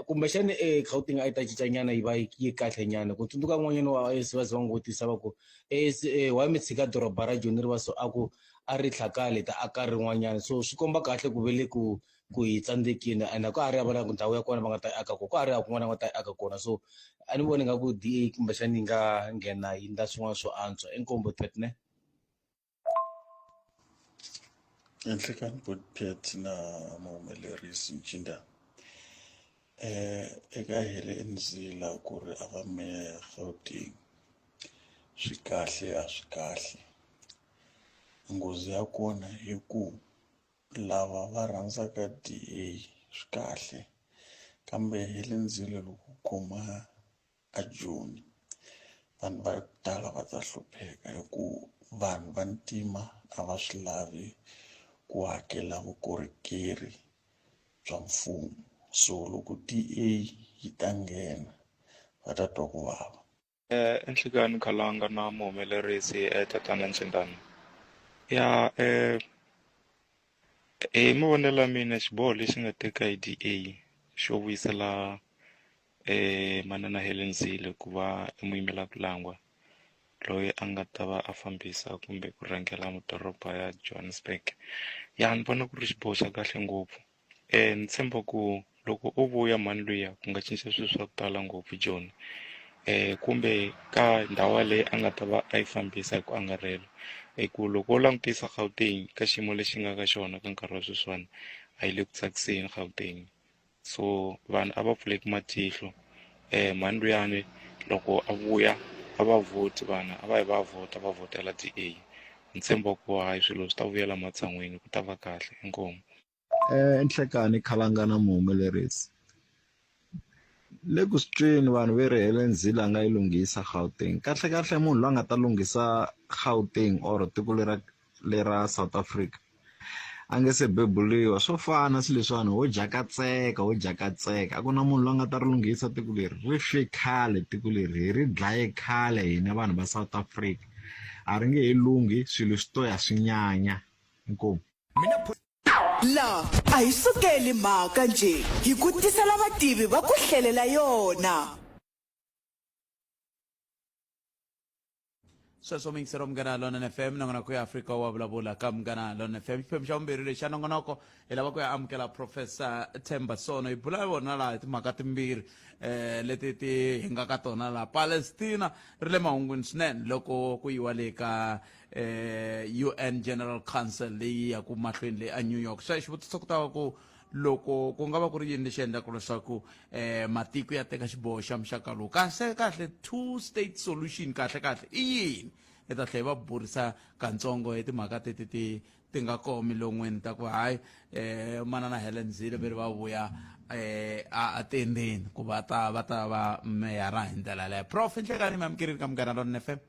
kumbexani Gauteng a yi ta cincanyana yi va yi kahle nyana ku tsundzuka n'wanyana wa AC va ze va ngutisa va ku wa mi tshika doroba ra Joni ri va so a ri tlhakale ta aka rin'wanyana so swi komba kahle ku vele ku yi tsandzekini and ku a ri ya vona ku ndhawu ya kona va nga ta aka ku a ri ya kun'wana va ta aka kona so a ni voni nga ku DA kumbexani yi nga nghena yi ndla swin'wana swo antswa enkombo twetne Inhlikani botpet na muhumelerisi Ncindani. Eka hele ndzila ku ri a va meya ya Gauteng swi kahle a swi kahle. Nghozi ya kona hi ku lava va rhandzaka DA swi kahle kambe hele ndzile loko khoma a Joni vanhu va tala va ta hlupheka hi ku vanhu va ntima a va swi lavi ku hakela vukorhokeri bya mfumo so loko DA yi ta nghena va ta twa ku vava. Enhlikani Khalanga na muhumelerisi tatana Ncindani ya hi mavonelo ya mina xiboho lexi nga teka hi DA xo vuyisela manana Helen Zille ku va muyimela kulangwa loyi a nga ta va a fambisa kumbe ku rhangela madoroba ya Johannesburg ya ni vona ku ri xiboho xa kahle ngopfu ni tshemba ku loko u vuya mani luya ku nga cinca swilo swa ku tala ngopfu John kumbe ka ndhawu leyi a nga ta va a yi fambisa hi ku angarhela hi ku loko u langutisa Gauteng ka xiyimo lexi nga ka xona ka nkarhi wa sweswiwani a yi le ku tsakiseni Gauteng so vanhu a va pfuleki matihlo mani luyani loko a vuya a va voti vana a va yi va votela DA ni tshemba ku hayi swilo swi ta vuyela matsan'wini ku ta va kahle inkomo. Enhlekani Khalanga na muhumelerisi le ku sitweni vanhu ve ri hele ndzila nga yi lunghisa Gauteng kahle munhu loyi a nga ta lunghisa Gauteng or tiko lera South Africa a nge se bebuliwa swo fana swi leswiwani wo jakatseka a ku na munhu loyi a nga ta ri lunghisa tiko leri ri fe khale tiko leri hi ri dlaye khale hina vanhu va South Africa a ri nge he lunghi swilo swi to ya swi nyanya inkomu. La a hi sukeli mhaka nje hi ku tisela vativi va ku hlelela yona. sweswo mingisero Munghana Lonene FM nongonoko ya Afrika wa vulavula ka Munghana Lonene FM xiphemu xa vumbirhi lexi xa nongonoko hi lava ku ya amukela Professor Themba Sono hi bula vona laha timhaka timbirhi leti ti hinga ka tona laha Palestina ri le mahungwini swinene loko ku yiwa le ka UN General Council leyi ya ku mahlweni le a New York so xivutiso ku ta va ku loko ku nga va ku ri yini lexi endlaka leswaku matiko ya teka xiboho xa muxaka lowu kahle two state solution kahle i yini hi ta tlhela va burisa kantsongo hi timhaka ti nga koho milon'weni ta ku hayi manana Helen Zille ve ri va vuya a tendeni ku va ta va meyara hi ndlela leyo prof enhlekani mi amukeri ka Munghana Lonene FM.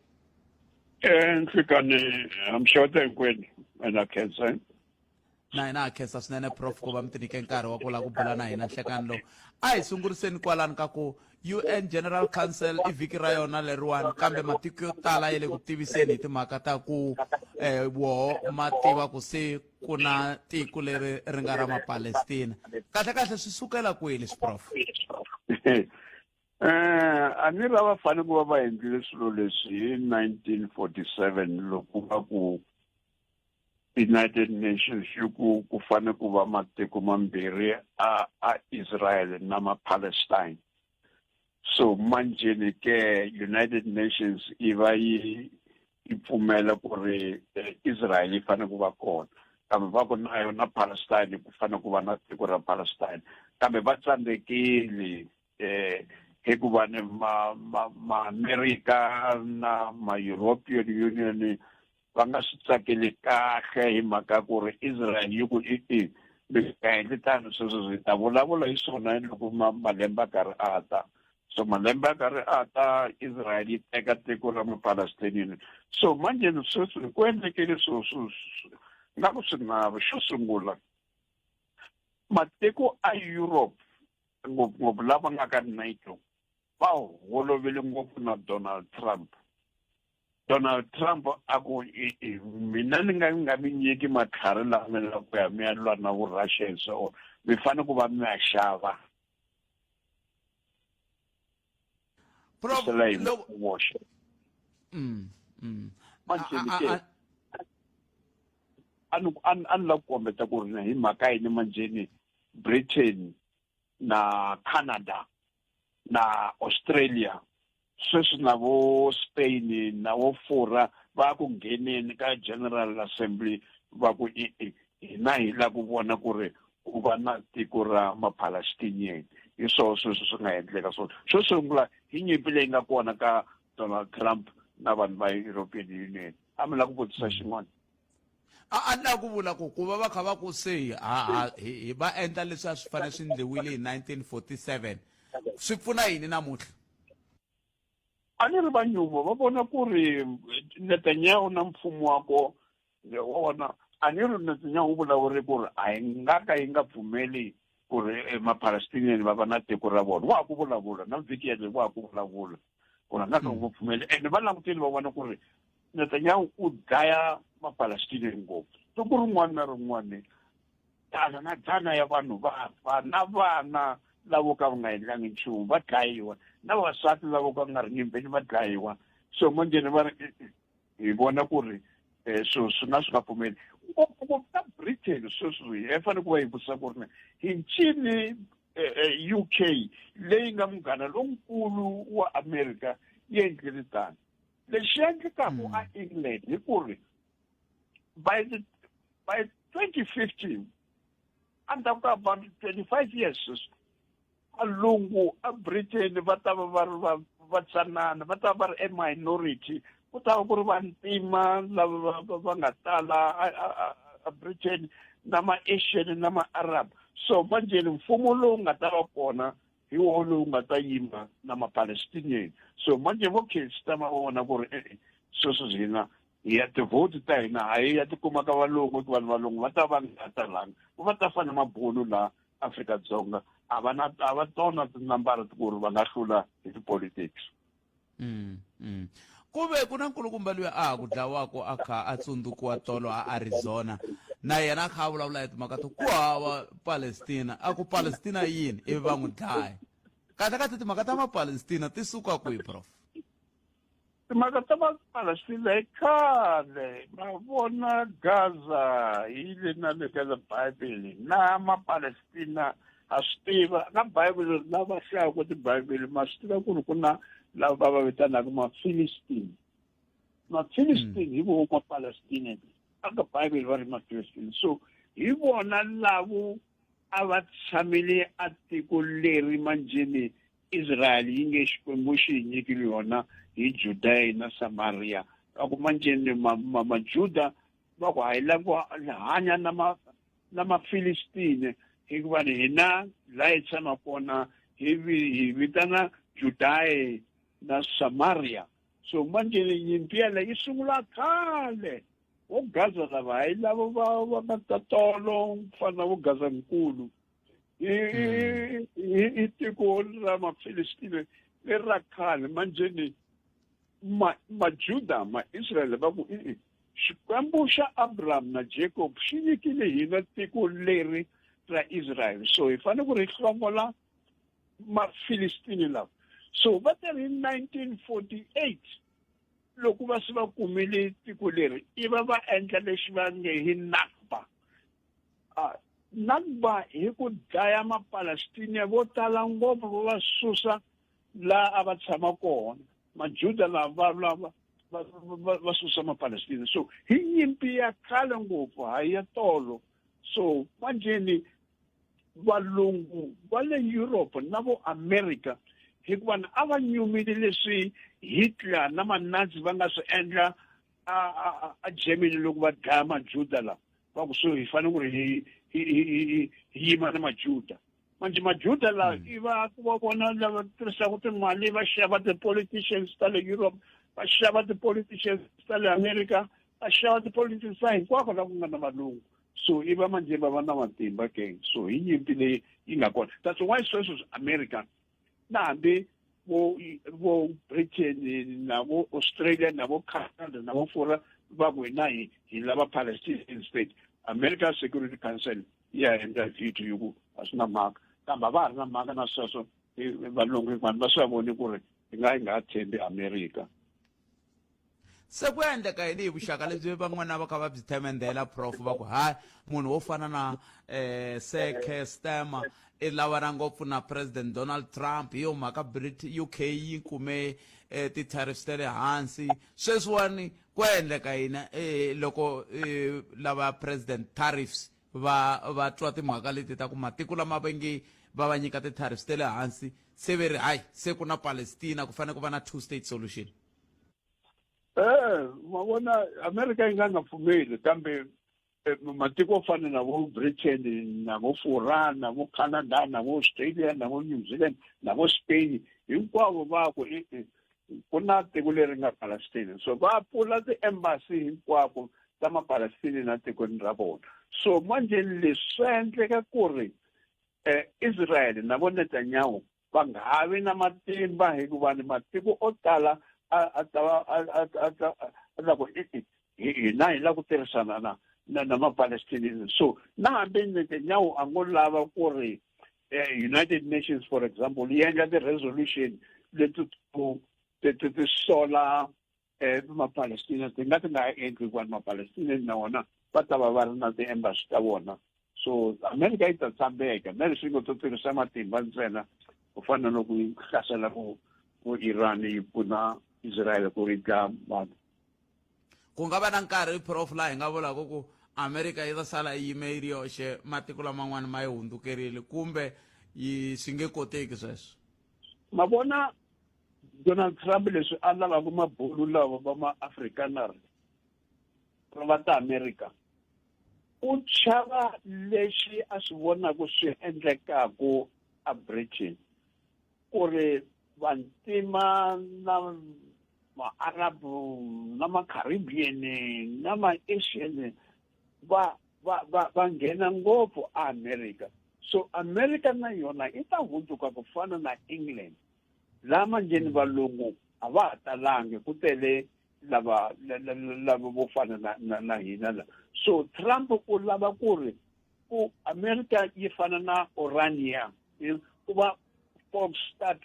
Enhlekani amxota hinkwenu na khensa na hina khensa swinene prof ku va mi tinike nkarhi wa ku la ku bula na hina nhlekani lowu a hi sunguriseni kwalani ka ku UN General Council i vhiki ra yona leriwani kambe matiko yo tala ya le ku tiviseni hi timhaka ta ku woho ma tiva ku se ku na tiko leri ri nga ra mapalestina kahle swi sukela kwini prof. A ni ra va fanele ku va va endlile swilo leswi hi 1947 loko va ku United Nations ku fanele ku va matiko mambirhi a Israel na ma Palestine so manje ni ke United Nations iva yi ipfumela ku ri Israel yi fanele ku va kona kambe va ku na yona Palestine ku fanele ku va na tiko ra Palestine kambe va tsandzekile hikuva ni ma America na ma European Union va nga swi tsakeli kahle hi mhaka ku ri Israel yi ku endli tano sweswo swi ta vulavula hi swona loko malembe a karhi a ta so malembe a karhi a ta Israel yi teka tiko ra ma-Palestinian so manje sweswo ku endlekile nga ku swinavo xo sungula matiko a Europe ngopfungopfu lava nga ka NATO va holovele ngopfu na Donald Trump aku mina ni nga mi nyiki matlhari laha mi la ku ya mi ya lwa na vu-Russia so mi fanele ku va mi ya xava a ni la ku kombeta ku ri hi mhaka yini manjeni Britain na Canada na Australia sweswi na vo Spain na vo Fora va ku ngheneni ka General Assembly va ku hina hi la ku vona ku ri ku va na tiko ra ma-Palestinian hi swona sweswi swi nga endleka swona xo sungula hi nyimpi leyi nga kona ka Donald Trump na vanhu va European Union a mi la ku vutisa xin'wana a ni la ku vula ku va va kha va ku se hi va endla leswi a swi fanele swi endliwile hi 1947 swi pfuna yini namuntlha a ni ri va nyumo va vona ku ri Netanyahu na mfumo wako wona a ni ri Netanyahu u vulavule ku ri a hi nga ka yi nga pfumeli ku ri ma-Palestinian va va na tiko ra vona wa ha ku vulavula na vhiki yaleyi wa ha ku vulavula ku ri a nga ka ku pfumeli ende va languteli va vona ku ri Netanyahu u dlaya ma-Palestinian ngopfu tiko rin'wana na rin'wana tana na dzana ya vanhu va fa na vana lavo ka va nga endlangi nchumu va dlayiwa na vasati lavo ka va nga ri nyimpeni va dlayiwa so manjeni va ri hi vona ku ri swi nga swi nga pfumeli ngopfungopfu ta Britain sweswi hi fanele ku va hi vutisa ku ri hi ncini UK leyi nga munghana lonkulu wa America yi endlile tani lexi endlekaku a England hi ku ri by 2015 endzhaku ka about 25 years valungu a Britain va ta va va tsanana va ta va ri minority ku ta va ku ri vantima lava va nga tala a Britain na ma-Asian na ma-Arab so manjeni mfumo lowu nga ta va kona hi wona lowu nga ta yima na ma-Palestinian so manje vo khesta ma vona ku ri sweswo hina hi ya tivhoti ta hina hayi ya tikuma ka valungu ku vanhu valungu va ta va nga talanga va ta fana mabunu la Afrika-Dzonga a va tona tinambara ku ri va nga hlula hi tipolitics ku ve ku na nkulukumba loyi a ha ku dlawako a kha a tsundzukiwa tolo a Arizona na yena a kha a vulavula hi timhaka to ku hava Palestina a ku Palestina yini ivi va n'wi dlaya kahlekahle timhaka ta ma-Palestina ti suka kwihi prof timhaka ta ma-Palestina hi khale ma vona Gaza hi le na le ka Bible na ma-Palestina a swi tiva na Bible lava hlayaka ti-Bible ma swi tiva ku ri ku na lava va vitanaka ma-Philistine hi vo ma-Palestinian aka Bible va ri ma-Philistine so hi vona lavo a va tshamile a tiko leri manjeni Israel yi nge xikwembu xi hi nyikile yona hi Judea na Samaria a ku manjeni majuda va ku a hi lava ku hanya na ma-Philistine hikuva hina laha hi tshama kona hi vitana Judea na Samaria so manjeni nyimpi yaleyo yi sungula khale vo Gaza lava hayi lavo va nga ta tolo ku fana na vo Gaza nkulu hi tiko ra ma-Philistine leri ra khale manjeni majuda ma-Israel va ku xikwembu xa Abraham na Jacob xi nyikile hina tiko leri ra Israel so hi fanele ku ri hlongola ma-Philistine lava so va ta ri 1948 loko va swi va kumile tiko leri i va endla lexi va nge hi Nakba Nakba hi ku dlaya ma-Palestinian vo tala ngopfu va susa la a va tshama kona majuda lava va susa mapalestina so hi nyimpi ya khale ngopfu hayi ya tolo so manjeni valungu va le Europe na vo America hikuva a va nyumile leswi Hitler na manazi va nga swi endla a Germany loko va dlaya majuda la va ku so hi fanele ku ri hi yima na majuda manje majuda la i va ku va vona lava tirhisaka timali va xava ti-politicians ta le Europe va xava ti-politicians ta le America va xava ti-politicians ta hinkwako la ku nga na valungu so i va manje va va na matimba ke so hi nyimpi leyi yi nga kona that's why sweswo America na hambi vo Britain na vo Australia na vo Canada na vo fora va ku hina hi lava Palestinian state America Security Council ya endla vitu yuku a swi na mhaka kambe va ha ri na mhaka na sweswo valungu vanhu va swi voni ku ri hi nga tshembi America se ku endleka yini hi vuxaka lebyi van'wana va kha va byi themendela prof va ku hayi munhu wo fana na Sir Keir Starmer i lavana ngopfu na president Donald Trump hi yo mhaka UK yi kume ti-tariffs ta le hansi sweswiwani ku endleka yini loko lava president tariffs va twa timhaka leti ta ku matiko lama va nge va va nyika ti-tariffs ta le hansi se ve ri hayi se ku na Palestina ku fanele ku va na two-state solution ma vona America yi nga pfumeli kambe matiko fana na vo Britain na vo Fora na vo Canada na vo Australia na vo New Zealand na vo Spain hinkwavo va ku ku na tiko leri nga Palestina so va pfula ti-embassy hinkwako ta mapalestina na tikweni ra vona so manje leswi endleka ku ri Israel na vo Netanyahu va nga ha vi na matimba hikuva ni matiko o tala a la ku hina hi la ku tirhisana na mapalestinians so na hambi Netanyahu a ngo lava ku ri United Nations for example yi endla ti-resolution leti ti sola mapalestina ti nga endli hikuva mapalestina na wona va ta va ri na ti-embassy ta vona so America yi ta tshambeka na leswi ngo to tirhisa matimba ntsena ku fana no ku hlasela ku Iran yi pfuna Israel ku ri dlaya vanhu ku nga va na nkarhi prof laha hi nga vulaka ku America yi ta sala yi yime yi ri yoxe matiko laman'wana ma yi hundzukerile kumbe swi nge koteki sweswo ma vona Donald Trump leswi a lavaka mabulu lava va ma-Afrikaner va ta America u chava leswi a swi vonaka swi endlekaku a Britain ku ri vantima na ma-Arabu na ma-Caribbean na ma-Asian va nghena ngopfu a America so America na yona yi ta hundzuka ku fana na England la manjeni valungu a va ha talangi ku tele lava vo fana na hina la so Trump u lava ku ri ku America yi fana na Orania ku va Foxstat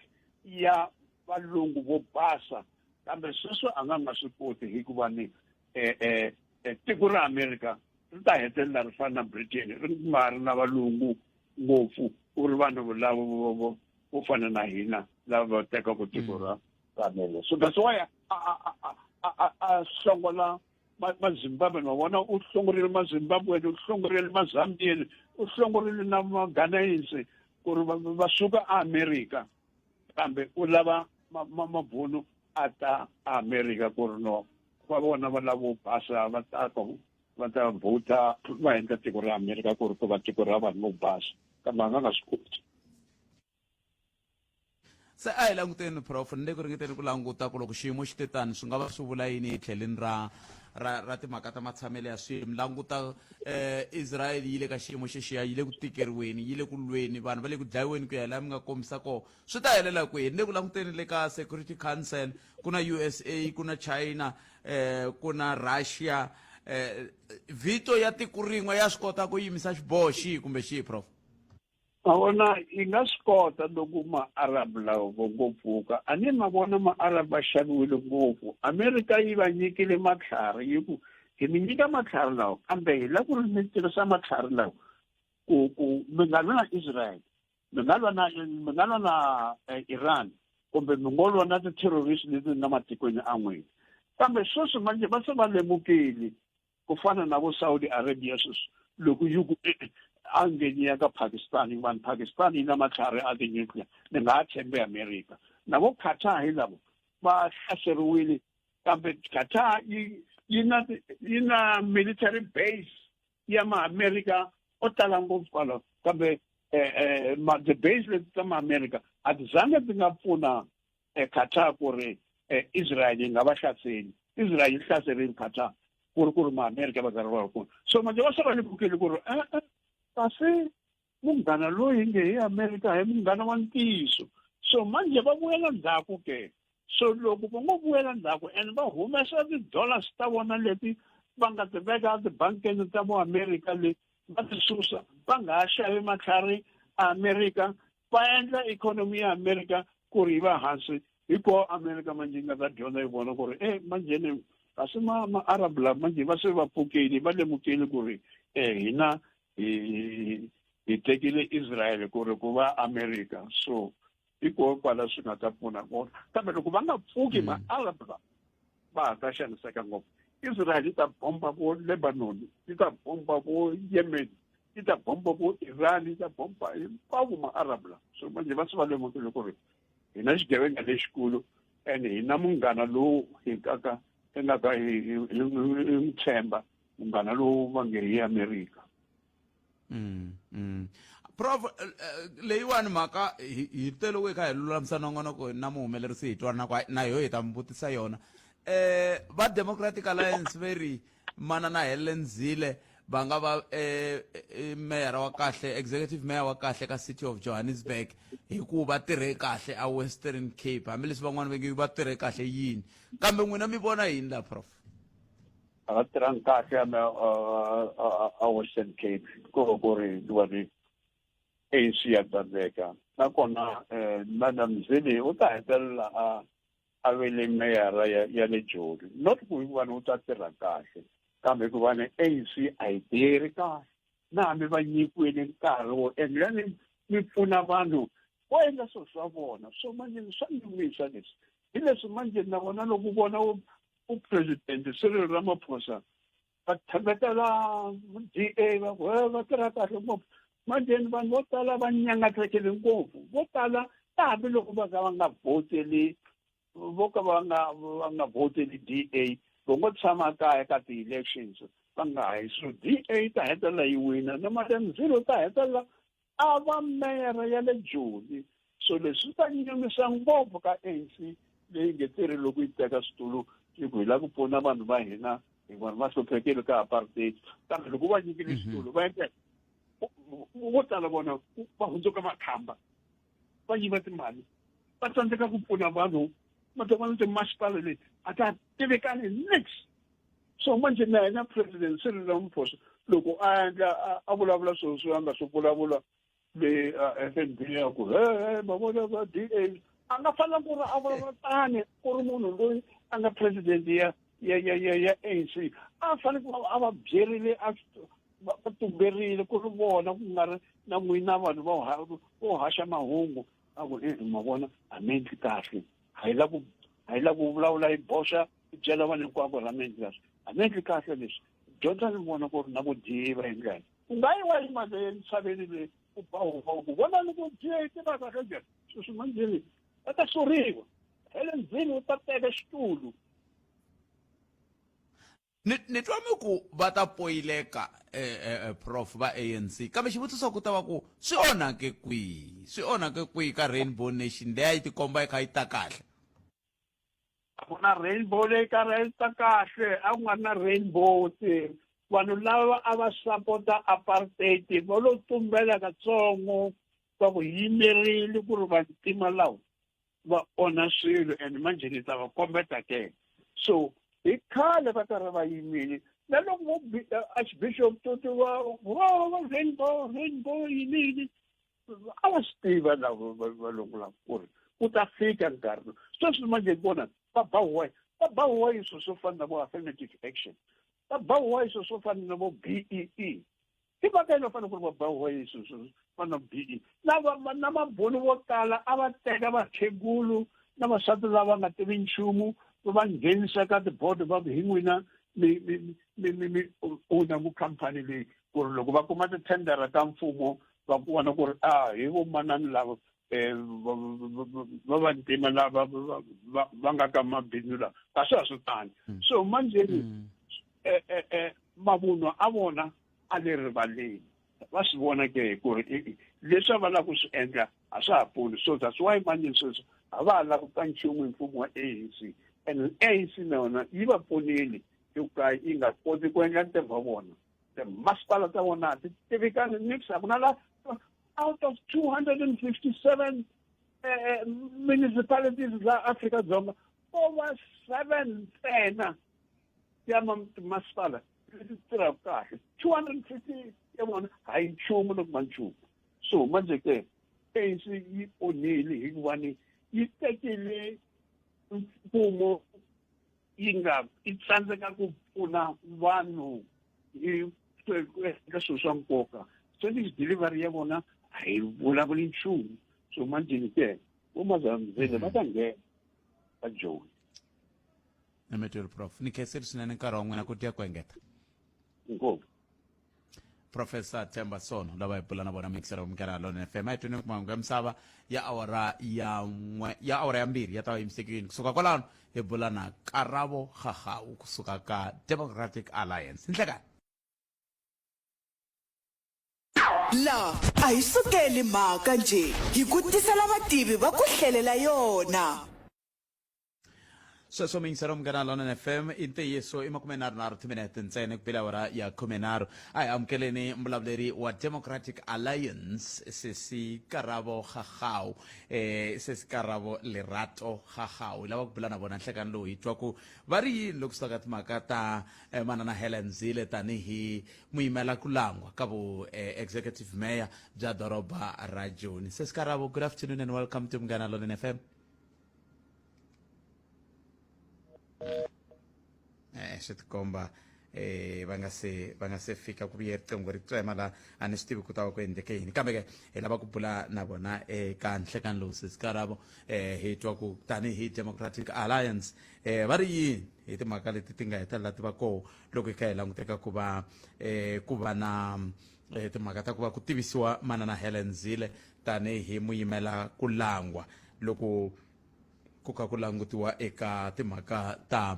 ya valungu vo basa kambe sweswo a nga swi koti hikuva ni tiko ra America ri ta hetelela ri fana na Britain ri nga ri na valungu ngopfu ku ri vanhu lava vo fana na hina lava teka ku tiko ra America so that's why a hlongola ma-Zimbabwe ma vona u hlongorile ma-Zimbabwe u hlongorile ma-Zambian u hlongorile na ma-Ghanaians ku ri va suka America kambe u lava mabunu a ta America ku ri no va vona va lavo basa va ta vota va endla tiko ra America ku ri ku va tiko ra vanhu vo basa kambe a nga swi koti se a hi languteni prof ni le ku ringeteni ku languta ku loko xiyimo xi te tani swi nga va swi vula yini hi tlheleni ra timhaka ta matshamelo ya swilo languta Israel yi le ka xiyimo xexiya yi le ku tikeriweni yi le ku lweni vanhu va le ku dlayiweni ku ya laha mi nga kombisa kona swi ta helela kwihi ni le ku languteni le ka Security Council ku na USA ku na China ku na Russia vito ya tiko rin'we ya swi kota ku yimisa xiboho xihi kumbe xihi prof ma vona yi nga swi kota loko ma-Arab lawa vo pfuka a ni ma vona ma-Arab va xaviwile ngopfu America yi va nyikile matlhari hi ku hi mi nyika matlhari lawa kambe hi la ku ri mi tirhisa matlhari lawa ku mi nga lwa na Israel mi nga lwa na Iran kumbe mi ngo lwa na ti-terrorist leti na matikweni an'wini kambe sweswi manje va se va lemukile ku fana na vo Saudi Arabia sweswi loko yi ku a ngheni ya ka Pakistan vanhu Pakistan yi na matlhari a ti-nuclear ni nga ha tshembe America na vo Qatar hi lavo va hlaseriwile kambe Qatar yi na military base ya ma-America o tala ngopfu kwalaho kambe the base leti ta ma-America a ti zange ti nga pfuna Qatar ku ri Israel yi nga va hlaseli Israel yi hlaserile Qatar ku ri ma-America va karhi va kona so manje va se va lemukile ku ri kasi munghana loyi nge hi America hi munghana wa ntiyiso so manje va vuyela ndzhaku ke so loko va ngo vuyela ndzhaku and va humesa ti-dollars ta vona leti va nga ti veka tibangini ta vo America leti va ti susa va nga ha xavi matlhari a America va endla ikhonomi ya America ku ri yi va hansi hikoho America manje yi nga ta dyondza yi vona ku ri manjeni kasi ma-Arab lava manje va se va pfukile va lemukile ku ri hina hi tekile Israel ku ri ku va America so hikoho kwala swi nga ta pfuna kona kambe loko va nga pfuki ma-Arab va ha ta xaniseka ngopfu Israel yi ta bomba vo Lebanon yi ta bomba vo Yemen yi ta bomba vo Iran yi ta bomba hinkwavo ma-Arab la so manje va se va lemukile ku ri hina xigevenga lexikulu and hina munghana lowu hi nga hi n'wi tshemba munghana lowu va nge hi America. Prof, leyiwani mhaka hi tele ku hi kha hi lulamisa nongonoko na muhumelerisi hi twana na yoho hi ta mi vutisa yona va Democratic Alliance ve ri manana Helen Zille va nga va meyara wa kahle executive mayor wa kahle ka city of Johannesburg hikuva tirhe kahle a Western Cape hambileswi van'wana va nge va tirhe kahle yini kambe n'wina mi vona yini la Prof? A tirhanga kahle a Western Cape ku ri ni ANC ya tsandzeka nakona Madam Zille u ta hetelela a vele meyara ya le Joni not ku vanhu u ta tirha kahle kambe ku va ni ANC a yi tirhi kahle na hambi va nyikiwile nkarhi wo endla mi pfuna vanhu vo endla swilo swa vona so manje swa nyumisa leswi hi leswi manje na vona loko vona upresident Cyril Ramaphosa va thambetela DA va tirha kahle ngopfu manje vanhu vo tala va nyangathekele ngopfu vo tala hambi loko va ka va nga voteli vo ka va nga voteli DA va ngo tshama kaya ka ti-elections va nga hayi so DA ta hetelela yi wina na Madam Zille ta hetelela a va meyara ya le Joni so leswi ta nyumisa ngopfu ka ANC leyi nge tirhi loko yi teka switulu yi ku hi lava ku pfuna vanhu va hina hi vanhu va hluphekile ka apartheid kambe loko va nyikile switulu va endla vo tala vona va hundzuka makhamba va yiva timali va tsandzeka ku pfuna vanhu matovana timasipala leti a ta tivekani nix so manje na hina president Cyril Ramaphosa loko a endla a vulavula swilo a nga swi vulavula le FNB ya ku ma vona va DA a nga fanele ku ri a vulavula tani ku ri munhu loyi a nga president ya ANC a fanele ku a va byerile va tumberile ku ri vona ku nga ri na n'wina vanhu vo haxa mahungu a ku ma vona a mi endli kahle a hi la ku vulavula hi boxa hi byela vanhu hinkwavo ra mi endli kahle a mi endli kahle leswi dyondza ni vona ku ri na ku DA va endlani ku nga yi wa yima emisaveni leyi ku bahuba ku vona loko DA yi tiva kahle njhani sweswi manjeni va ta soriwa Helen Zille u ta teka xitulu. Ni twa mi ku va ta poyileka Prof va ANC kambe xivutiso ku ta va ku swi onhake kwihi ka Rainbow Nation leyi yi tikomba yi kha yi ta kahle A ku na rainbow leyi karhi yi ta kahle a ku nga na rainbow vanhu lava a va sapota apartheid va lo tumbela katsongo va ku yimerile ku ri vantima lawa va onha swilo and manje ni ta va kombeta ke so hi khale va karhi va yimile na loko Archbishop Tutu va rainbow yinini a va swi tiva lavo valungu lava ku ri ku ta fika nkarhi sweswi manje vona va bahuwa hi swilo swo fana na vo affirmative action va bahuwa hi swilo swo fana na vo BEE hi mhaka yini va fanele ku ri va bahuwa hi swilo swo fana na BEE na mabunu vo tala a va teka vakhegulu na vasati lava nga tivi nchumu va nghenisa ka tibodo va hi n'wina mi una mukhampani leyi ku ri loko va kuma tithendera ta mfumo va vona ku ri hi vo manani lava va vantima lava va nga ka mabindzu lawa kasi a swi tani so manjeni mavunwa a vona a le rivaleni va swi vona ke ku ri leswi a va lava ku swi endla a swa ha pfuni so that's why manjeni sweswo a va ha lavi ka nchumu hi mfumo wa ANC and ANC na yona yi va pfunile hi ka yi nga koti ku endla ntirho wa vona masipala ta vona ti tivikana nix a ku na la out of 257 municipalities za Afrika-Dzonga over 7 ntsena ya masipala ti tirha kahle 250 ya vona a hi nchumu loko ma nchumu so manje ke ANC yi onhile hikuva ni yi tekile mfumo yi tsandzeka ku pfuna vanhu hi ka swilo swa nkoka service delivery ya vona a hi vulavuli nchumu so manjeni ke vomazamzele va ta nghena va joni Emetwele prof ni kheseri swinene nkarhi wa n'wina ku tiya ku engeta inkomu Professor Themba Sono lava hi bula na vona mixer umkela Lone FM ayitweni mahungu ya misava ya awara ya mbirhi ya ta va yimisekile kusuka kwalano hi bula na Karabo Gagau kusuka ka Democratic Alliance ndleka la a hi sukeli mhaka nje hi ku tisela vativi va ku hlelela yona sweswo mingisero umkela Lone FM intiyiso i 30 timinete ntsena ku pela awara ya 13 a hi amukeleni mbulavuleri wa Democratic Alliance sesi Karabo Gagau sesi Karabo Lerato Gagau lava ku bula na vona nhlekani lowu hi twa ku va ri yini loko swi ta ka timhaka ta manana Helen Zille tanihi muyimela ku langwa ka vu executive mayor bya doroba ra Joni. Sesi Karabo, good afternoon and welcome to Mngana Lone FM. Xitikomba va nga se fika ku vuye riqingho ri tsema la a ni swi tivi ku ta va ku endleke yini kambe ke hi lava ku bula na vona eka nhlekani lowu Sesi Karabo hi twa ku tanihi Democratic Alliance va ri yini hi timhaka leti ti nga hetelela ti va koho loko hi kha hi languteka ku va na timhaka ta ku va ku tivisiwa manana Helen Zille tanihi muyimela ku langwa loko ku ka ku langutiwa eka timhaka ta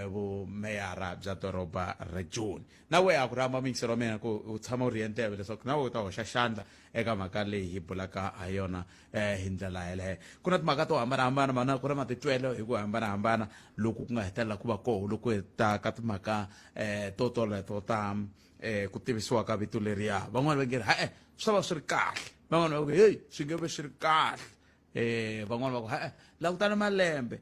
vumeyara bya doroba ra Joni. Nawe a ku ramba mingisero mena ku u tshama u ri enteve leswaku nawe u ta hoxa xandla eka mhaka leyi hi bulaka ha yona hi ndlela yeleyo ku na timhaka to hambanahambana mana ku ri matitwelo hi ku hambanahambana loko ku nga hetelela ku va koho loko hi ta ka timhaka to toleto ta ku tivisiwa ka vito leriya van'wana va nge ri swi ta va swi ri kahle van'wana va ku heyi swi nge vi swi ri kahle van'wana va ku langutana malembe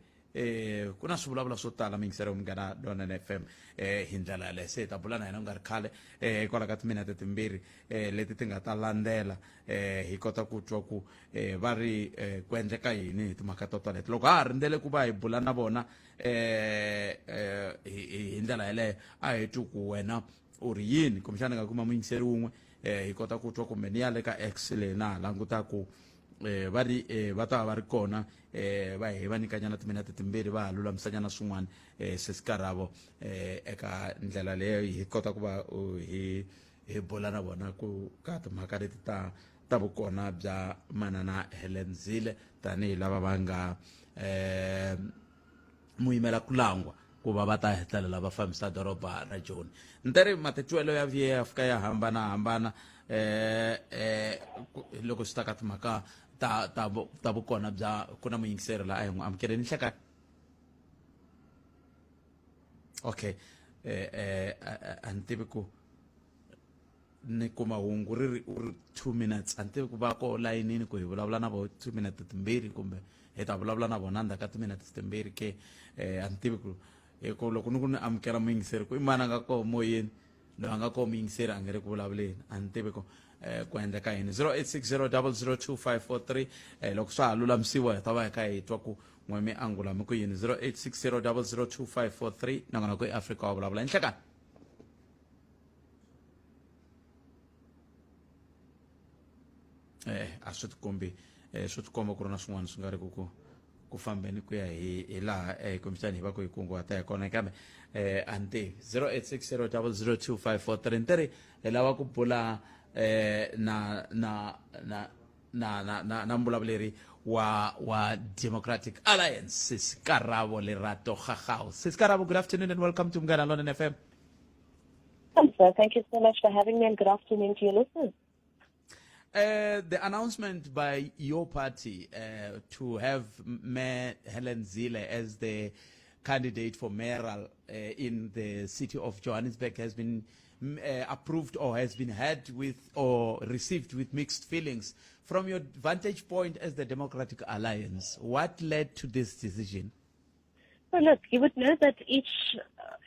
ku na swivulavulo swo tala mingisero Mngana Lone FM hi ndlela yaleyo se hi ta bula na hina ku nga ri khale hikwalaho ka timinete timbirhi leti ti nga ta landzela hi kota ku twa ku va ri ku endleka yini hi timhaka to toleto loko ha ha rindzele ku va hi bula na vona hi ndlela yaleyo a hi twi ku wena u ri yini kumbexana nga kuma muyingiseri wun'we hi kota ku twa kumbe ni ya le ka X leyi na ha languta ku va ri va ta va ri kona va hi va nyikanyana timinete timbirhi va ha lulamisanyana swin'wana Sesi Karabo eka ndlela leyo hi kota ku va hi bula na vona ku ka timhaka leti ta vukona bya manana Helen Zille tanihi lava va nga muyimela ku langwa ku va va ta hetelela va fambisa doroba ra Joni. Nteri matitwelo ya VF ya hambanahambana loko swi ta ka timhaka ta vukona bya ku na muyingiseri la a hi n'wi amukeleni nhleka okay a ni tivi ku ni kuma hungu ri ri 2 minutes a ni tivi ku va ko layinini ku hi vulavula na vo 2 minutes timbirhi kumbe hi ta vulavula na vona ndzhaku ka timinete timbirhi ke a ni tivi ku ku loko ni ku ni amukela muyingiseri ku i mani a nga koho moyeni loyi a nga koho muyingiseri a nga ri ku vulavuleni a ni tivi ku endleka yini 0860002543 loko swa ha lulamisiwa hi ta va hi kha hi twa ku n'we mi angula mi ku yini 0860002543 nangona ku eAfrika wa vulavula nhlekani a swi tikombi swo tikomba ku ri na swin'wana swi nga ri ku ku fambeni ku ya hi laha kumbexani hi va ku hi kunguhata hi kona kambe ante 0860002543 hi lava ku bula na mbulavuleri wa Democratic Alliance Sis Karabo Lerato Gagau. Sis Karabo, good afternoon and welcome to Mngana London FM. Thank you so much for having me and good afternoon to your listeners. The announcement by your party to have Mayor Helen Zille as the candidate for mayoral in the city of Johannesburg has been approved or has been had with or received with mixed feelings. From your vantage point as the Democratic Alliance, what led to this decision? So look, you would know that each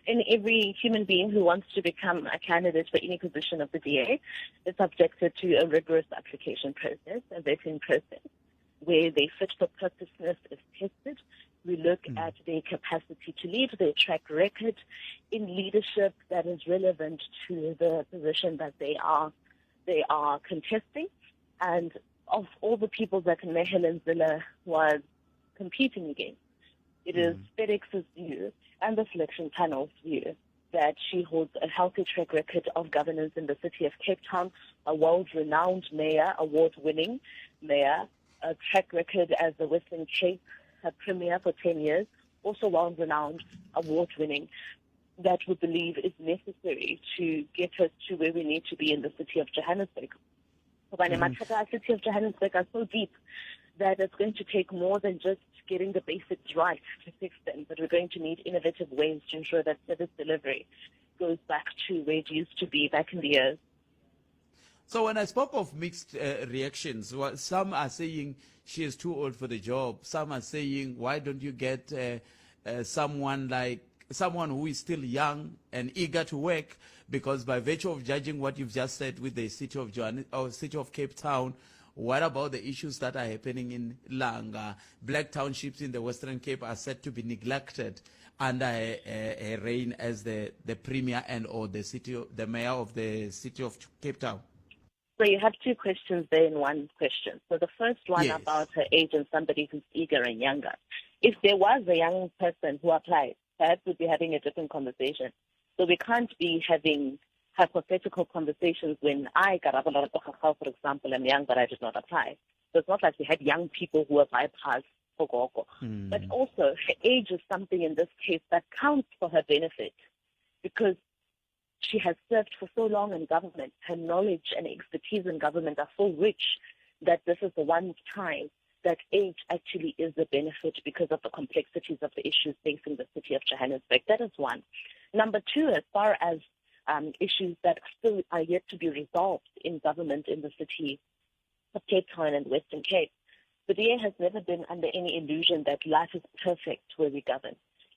and every human being who wants to become a candidate for any position of the DA is subjected to a rigorous application process, a vetting process, where their fit for purposeness is tested. We look at their capacity to lead, their track record in leadership that is relevant to the position that they are contesting. And of all the people that Mayor Helen Zille was competing against, it is FedEx's view and the selection panel's view that she holds a healthy track record of governance in the city of Cape Town, a world-renowned mayor, award-winning mayor, a track record as the Western Cape premier for 10 years, also world-renowned, award-winning, that we believe is necessary to get us to where we need to be in the city of Johannesburg. The city of Johannesburg are so deep that it's going to take more than just getting the basics right to fix them, but we're going to need innovative ways to ensure that service delivery goes back to where it used to be back in the years. So when I spoke of mixed reactions, some are saying she is too old for the job. Some are saying, why don't you get someone who is still young and eager to work? Because by virtue of judging what you've just said with the city of city of Cape Town, what about the issues that are happening in Langa? Black townships in the Western Cape are said to be neglected under a reign as the premier and or the mayor of the city of Cape Town. So you have two questions there in one question. So the first one about her age and somebody who's eager and younger. If there was a young person who applied, perhaps we'd be having a different conversation. So we can't be having hypothetical conversations when I, for example, am young but I did not apply. So it's not like we had young people who were bypassed for Gogo. But also, her age is something in this case that counts for her benefit because she has served for so long in government. Her knowledge and expertise in government are so rich that this is the one time that age actually is a benefit because of the complexities of the issues facing the city of Johannesburg. That is one. Number two, as far as issues that still are yet to be resolved in government in the city of Cape Town and Western Cape, the DA has never been under any illusion that life is perfect where we govern.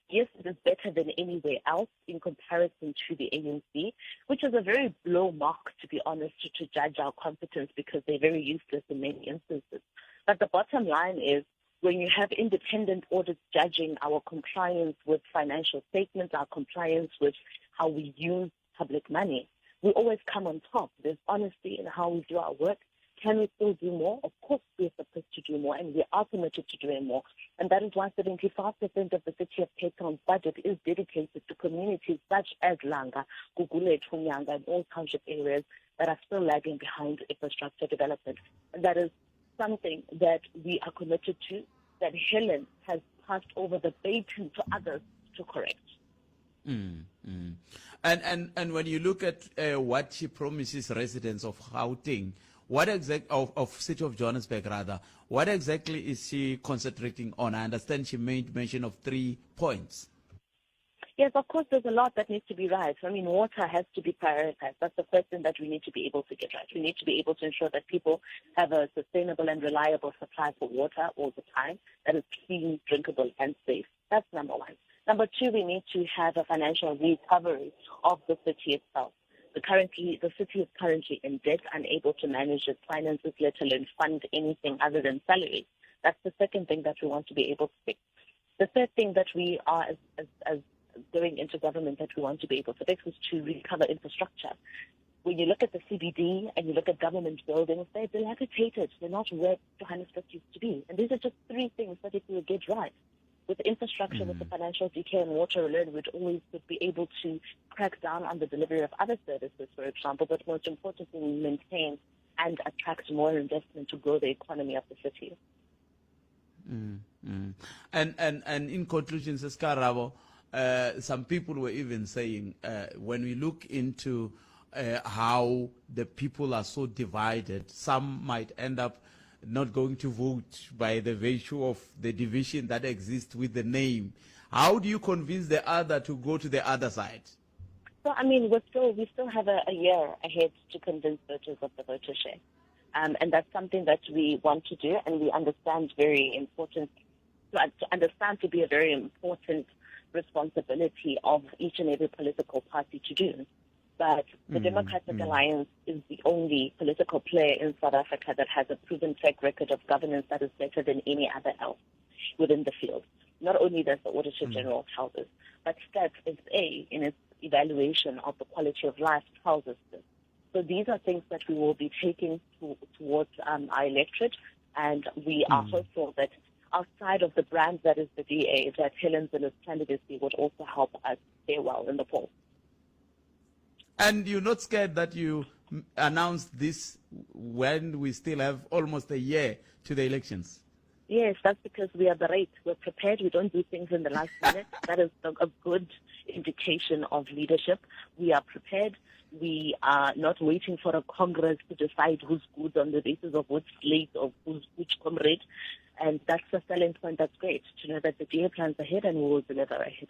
Yes, it is better than anywhere else in comparison to the ANC, which is a very low mark, to be honest, to judge our competence because they're very useless in many instances. But the bottom line is when you have independent audits judging our compliance with financial statements, our compliance with how we use public money, we always come on top. There's honesty in how we do our work. Can we still do more? Of course we're supposed to do more, and we are committed to doing more. And that is why 75% of the city of Cape Town's budget is dedicated to communities such as Langa, Gugule, Tunyanga, and all township areas that are still lagging behind infrastructure development. And that is something that we are committed to, that Helen has passed over the baton to others to correct. And when you look at what she promises residents of Gauteng, what of City of Johannesburg rather, what exactly is she concentrating on? I understand she made mention of 3 points. Yes, of course, there's a lot that needs to be right. I mean, water has to be prioritized. That's the first thing that we need to be able to get right. We need to be able to ensure that people have a sustainable and reliable supply for water all the time that is clean, drinkable, and safe. That's number one. Number two, we need to have a financial recovery of the city itself. The city is currently in debt, unable to manage its finances, let alone fund anything other than salaries. That's the second thing that we want to be able to fix. The third thing that we are, as going into government, that we want to be able to fix is to recover infrastructure. When you look at the CBD and you look at government buildings, they're dilapidated. They're not where Johannesburg used to be. And these are just three things that if we would get right, with the infrastructure, with the financial decay and water alone, we'd always would be able to crack down on the delivery of other services, for example, but most importantly, maintain and attract more investment to grow the economy of the city. And in conclusion, Seskarabo, some people were even saying when we look into how the people are so divided, some might end up not going to vote by the virtue of the division that exists with the name. How do you convince the other to go to the other side? So, I mean, we still have a year ahead to convince voters of the voter share. And that's something that we want to do, and we understand to be a very important responsibility of each and every political party to do. But the Democratic Alliance is the only political player in South Africa that has a proven track record of governance that is better than any other else within the field. Not only does the Auditor General tell us, but Stats SA in its evaluation of the quality of life tells us this. So these are things that we will be taking towards our electorate, and we are hopeful that outside of the brand that is the DA, that Helen Zile's candidacy would also help us stay well in the polls. And you're not scared that you announced this when we still have almost a year to the elections? Yes, that's because we are great. We're prepared. We don't do things in the last minute. That is a good indication of leadership. We are prepared. We are not waiting for a Congress to decide who's good on the basis of which slate or which comrade. And that's a selling point that's great, to know that the DA plans ahead and we will deliver ahead.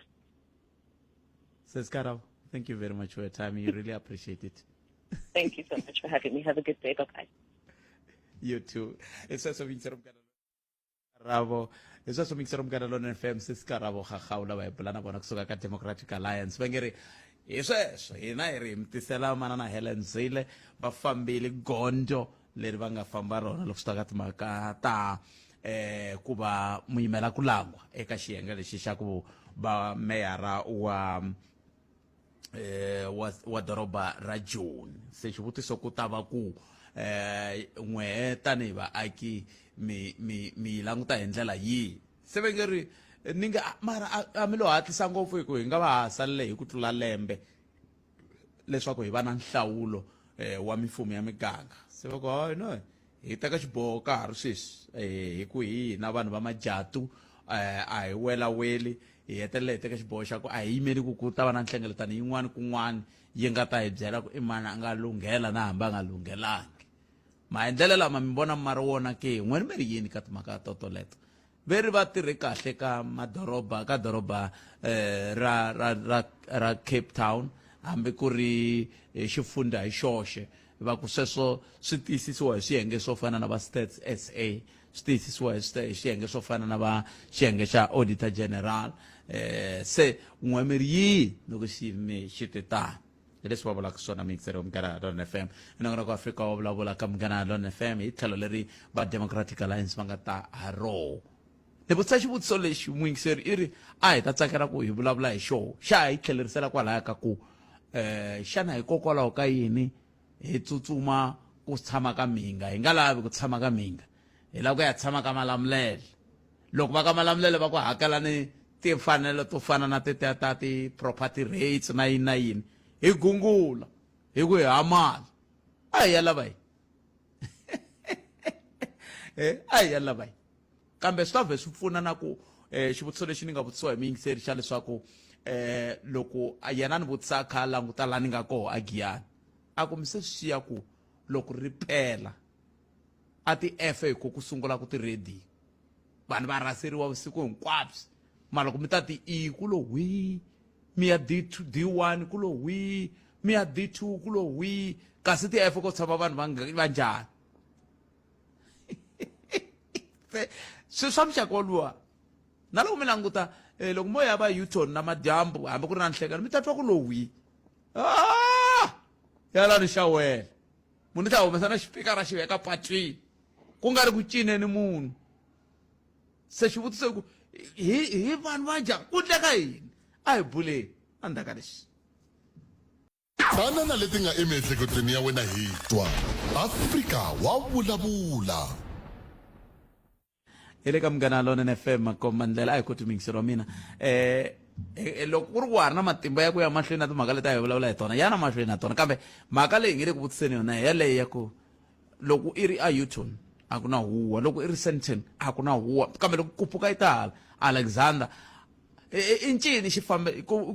Seskarabo, thank you very much for your time. You really appreciate it. Thank you so much for having me. Have a good day. Bye-bye. You too. It's also Ravo. It's also Mixerum Gadalon FM, Seskarabo, Haula, Plana Bonaxoka Democratic Alliance. Bangere, yes, Inarim, Tisela Manana Helen Zile, Bafambili Gondo, Lervanga Fambaro, Lofstagat Makata, Kuba Muimela Kulangwa, Ekashianga, the Shishaku, Ba Meara, Wadoroba Rajun, Sechuti Sokutabaku, Mwe Taneva, Aiki. mi languta hi ndlela yihi se vengeri ninga mara a mi lo hatlisa ngopfu hi ku hi nga va hasalle hi ku tlula lembe leswaku hi va na nhlawulo wa mifumo ya miganga se va ku hayi no hi teka xiboho ka ha ri sweswi hi ku hi na vanhu va majatu a hi welaweli hi hetelela hi teka xiboho xa ku a hi yimeli ku ta va na nhlengeletano yin'wana kun'wana yi nga ta hi byela ku i mani a nga lunghela na hambi a nga lunghelangi maendlelo lama mi vona mari wona ke n'wini mi ri yini ka timhaka toto leto veri va tirhe kahle ka doroba ra Cape Town hambi ku ri xifundza hi xoxe va ku sweswo swi tiyisisiwa hi swiyenge swo fana na va Stats SA swi tiyisisiwa hi xiyenge swo fana na va xiyenge xa Auditor General se n'we mi ri yini loko xiyime xi te tani leswi va vulaka swona mixer Mugana Lon FM inongona ku Afrika wa vulavula ka Mugana Lon FM hi tlhelo leri va Democratic Alliance va nga ta ha rona ni vutisa xivutiso lexi mixer i ri a hi ta tsakela ku hi vulavula hi xona xa hi tlhelerisela kwalaya ka ku xana hikokwalaho ka yini hi tsutsuma ku tshama ka minga hi nga lavi ku tshama ka minga hi lava ku ya tshama ka Malamulele loko va ka Malamulele va ku hakela ni timfanelo to fana na ta ti-property rates na yini na yini hi gungula hi ku hi hamala a hi ya lava yi a hi ya lava yi kambe swi ta vhe swi pfuna na ku xivutiso lexi ni nga vutisiwa hi miyingiseri xa leswaku loko yena ni vutisa kha languta la ni nga koho a Giyani a ku mi se swi xiya ku loko ri pela a ti-efe ku sungula ku ti-radio vanhu va raseriwa vusiku hinkwabyo mara loko mi ta ti ku lo hwi mi ya D1 ku lo hwi mi ya D2 ku lo hwi kasi ti-efe ko tshama vanhu va njhani swi swa muxaka woluwa na loko mi languta loko mo ya va U-turn na madyambu hambi ku ri na nhlekani mi ta twa ku lo hwi yalani xa wena munhu ta humesa na xipikara xi veka patwini ku nga ri ku cineni munhu se xivutiso ku hi vanhu va njhani ku ndleka yini a hi buleni a ndzhaka lexi banana leti nga emiehleketweni ya wena hi twa Afrika wa vulavula ile ka Munghana Lonene FM komandlela ay ku timingisiro mina loko ku ri ku na matimba ya ku ya mahlweni na timhaka leti a hi vulavula hi tona yana mahlweni na tona kambe mhaka leyi nge le ku vutiseni yona yaleyo ya ku loko i ri a Houghton a ku na huwa loko i ri Sandton a ku na huwa kambe loko ku pfuka yi ta Alexander i ncini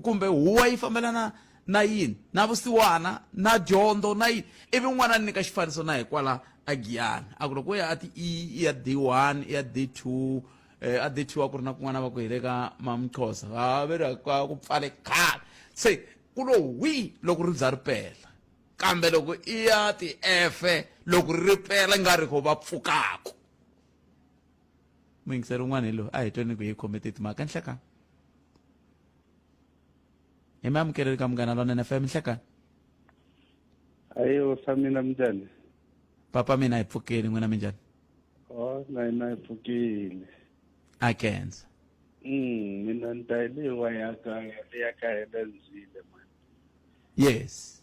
kumbe huwa yi fambelana na yini na vusiwana na dyondzo na yini ivi n'wana nyika xifaniso na hikwala a Giyani a ku loko ya ati i ya D1 i ya D2 a D2 a ku ri na kun'wana va ku hi le ka Mamxhosa va veri ku pfale khale se ku lo wi loko ri bya ri pela kambe loko i ya ti-F loko ri pela nga ri ko va pfukako muyingiseri un'wana hi loyi a hi tweni ku hi khomete timhaka nhlekani hi mi amukeleli ka Munghana Lonene FM nhlekani ayo sa mina minjhani papa mina hi pfukeli n'wina minjhani na hina hi pfukile a kenza mina ni ta hi leyiwa ya ka Helenzile man yes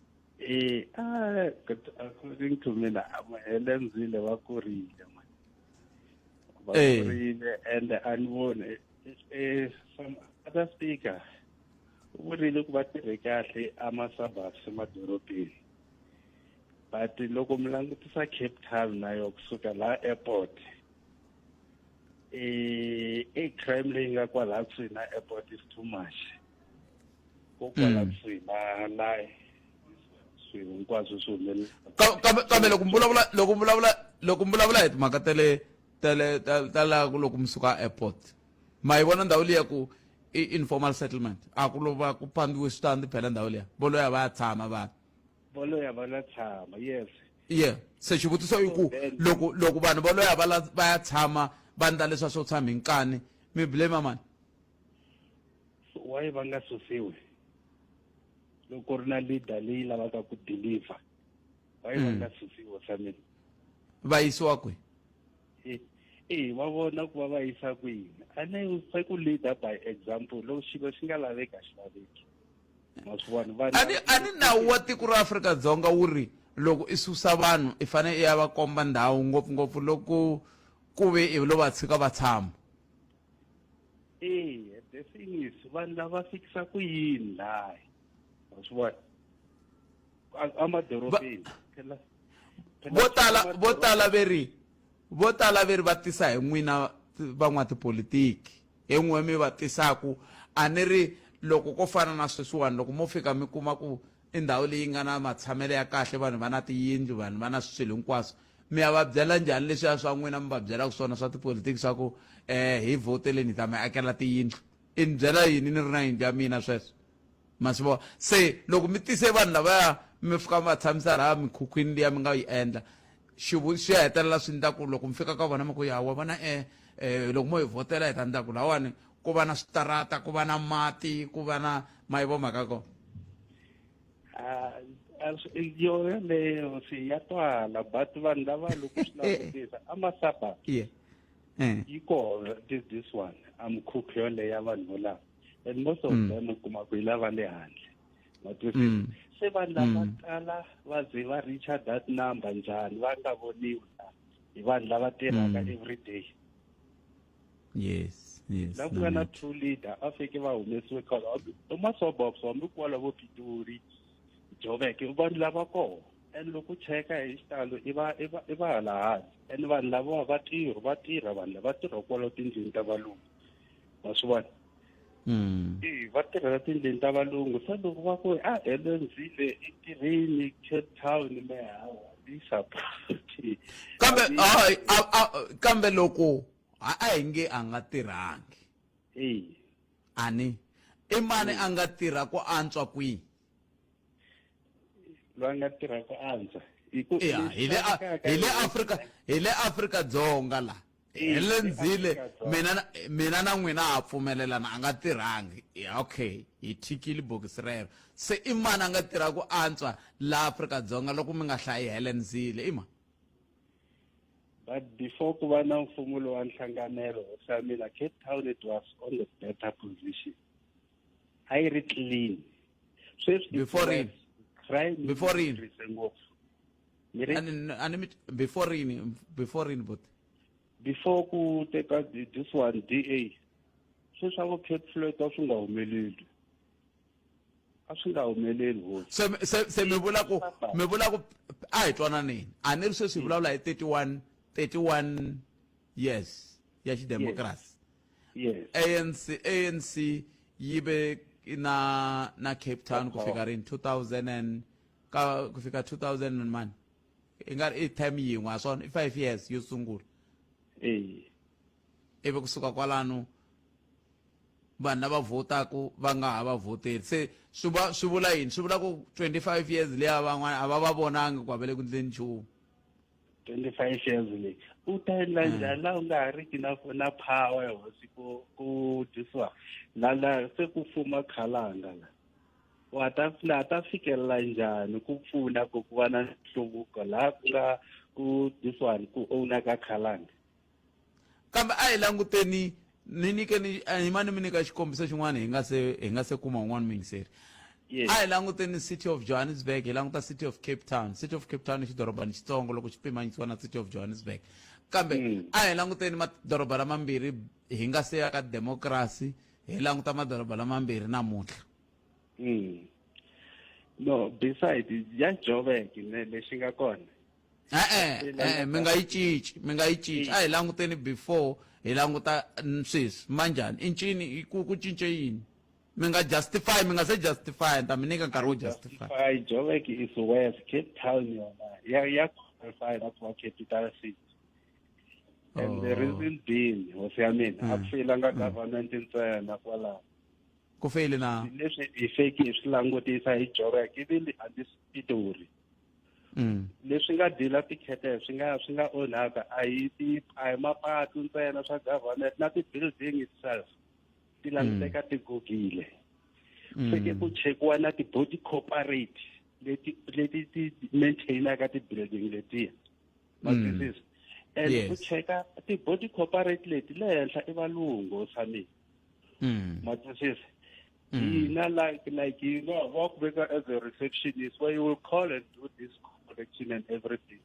according to mina Helenzile va kurile man va kurile and a ni voni some other speaker vurile ku va tirhe kahle ama-suburbs emadorobeni but loko mi langutisa Cape Town nayo kusuka la airport crime leyi nga kwala kusuhi na airport is too much kokwala kusuhi na swilo hinkwaswo swi humelela kambe loko vulavula hi timhaka ta la loko mi suka airport ma yi vona ndhawu liya ku informal settlement a ku lova ku pandiwe switandi phela ndhawu liya voloya va ya tshama vanhu voloya va la tshama yes yeah se xivutiso i ku loko vanhu voloya va ya tshama va ndla leswa swo tshama hi nkani mi blame mani why va nga susiwi loko ri na leader leyi lavaka ku deliver why va nga susiwi family va yisiwa kwihi va vona ku va yisa kwini a ne fa ku leader by example loko xilo xi nga laveki a xi laveki ani nawu wa tiko ra Afrika-Dzonga wu ri loko i susa vanhu i fanele i ya va komba ndhawu ngopfungopfu loko ku ve i lo va tshika va tshama the thing is vanhu lava fikisa ku yini laha wa swi vona amadorobeni vo tala veri va tisa hi n'wina van'watipolitiki hi n'we mi va tisaku a ni ri loko ko fana na sweswiwani loko mo fika mi kuma ku i ndhawu leyi nga na matshamelo ya kahle vanhu va na tiyindlu vanhu va na swilo hinkwaswo mi ya va byela njhani leswiya swa n'wina mi va byelaka swona swa tipolitiki swa ku hi voteleni hi ta mi akela tiyindlu i ni byela yini ni ri na yindlu ya mina sweswo ma swi vona se loko mi tise vanhu lavaya mi fika mi va tshamisa laha mikhukhwini liya mi nga yi endla swi ya hetelela swi ndla ku loko mi fika ka vona mi ku ya wa vona loko mo hi votela hi ta ndla ku lawani ku va na switarata ku va na mati ku va na mayivo mhaka kona yona leyo si ya twala but vanhu lava loko swi langutisa amasaba yi kona this one amkhukhu yoleya vanhu volava and most of them u kuma ku yi lava le handle matwisisa se vanhu lava tala va ze va reacha that number njhani va nga voniwi hi vanhu lava tirhaka every day yes la ku nga na true leader a fike va humesiwe khala ma-suburbs hambi kwala vo Pitori Joburg vanhu lava koho and loko cheka hi xitalo i va hala hansi and vanhu lava va tirha vanhu lava tirha kwala tindlwini ta valungu va swi vona va tirhela tindlwini ta valungu se loko va ku Helenzile i tirheni Cape Town mehawa i support kambe loko a hi nge a nga tirhangi ani i mani a nga tirha ku antswa kwihi loyi nga tirha ku antswa hi le Afrika-Dzonga la Helenzile mina na n'wina ha pfumelelana a nga tirhangi okay hi thikile bokisi rero se i mani a nga tirha ku antswa la Afrika-Dzonga loko mi nga hlayi Helenzile i mani but before ku va na mfumo lowa nhlanganelo sa mina Cape Town it was on the better position a yi ri clean before Before in. before but before ku teka this one DA swi swa ku Pep Floyd a swi nga humeleli hosi se mi vula ku a hi twananeni a ni ri sweswi hi vulavula hi 31 years ya xidemokirasi. Yes. ANC yi ve na Cape Town ku fika rini 2000 and ku fika 2000 and man i nga ri i time yin'we a swona i 5 years yo sungula. Ivi kusuka kwalano vanhu lava votaku va nga ha va voteli se swi vula yini swi vula ku 25 years leya van'wana a va va vonanga ku avele ku ndleni nchumu. 25 years leyi u ta endla njhani laha u nga ha riki na power hosi ku disiwa lala se ku fuma khalanga la ta fikelela njhani ku pfuna ku va na nhluvuko laha ku nga ku disiwani ku owna ka khalanga. Kambe a hi languteni ni nyikeni hi mani mi nyika xikombiso xin'wana hi nga se kuma un'wana mingiseri. A hi languteni City of Johannesburg hi languta City of Cape Town. City of Cape Town i xidorobana xitsongo loko xi pimanyisiwa na City of Johannesburg. Kambe a hi languteni madoroba lamambirhi hi nga se ya ka democracy hi languta madoroba lamambirhi namuntlha. No, besides ya Joburg lexi nga kona mi nga yi cinci a hi languteni before hi languta sweswi manjhani i ncini ku cince yini mi nga justify mi nga se justify ta mi nyika nkarhi wo justify. Joburg is west, Cape Town yona ya qualify na ku va capital city. And the reason being hosi ya mina a ku feyilanga government ntsena kwalaho ku feyile na leswi hi feki swi langutisa hi Joburg ivi Pitori leswi nga dila tikhete swi nga onhaka a hi mapatu ntsena swa government na ti-building itself ti languteka ti gugile. Feke ku chekiwa na ti-body corporate leti ti maintainaka ti-building letiya matwisisa and ku cheka ti-body corporate leti le henhla i valungu sami matwisisa. Hina like you know work veka as a receptionist where you will call and do this correction and everything.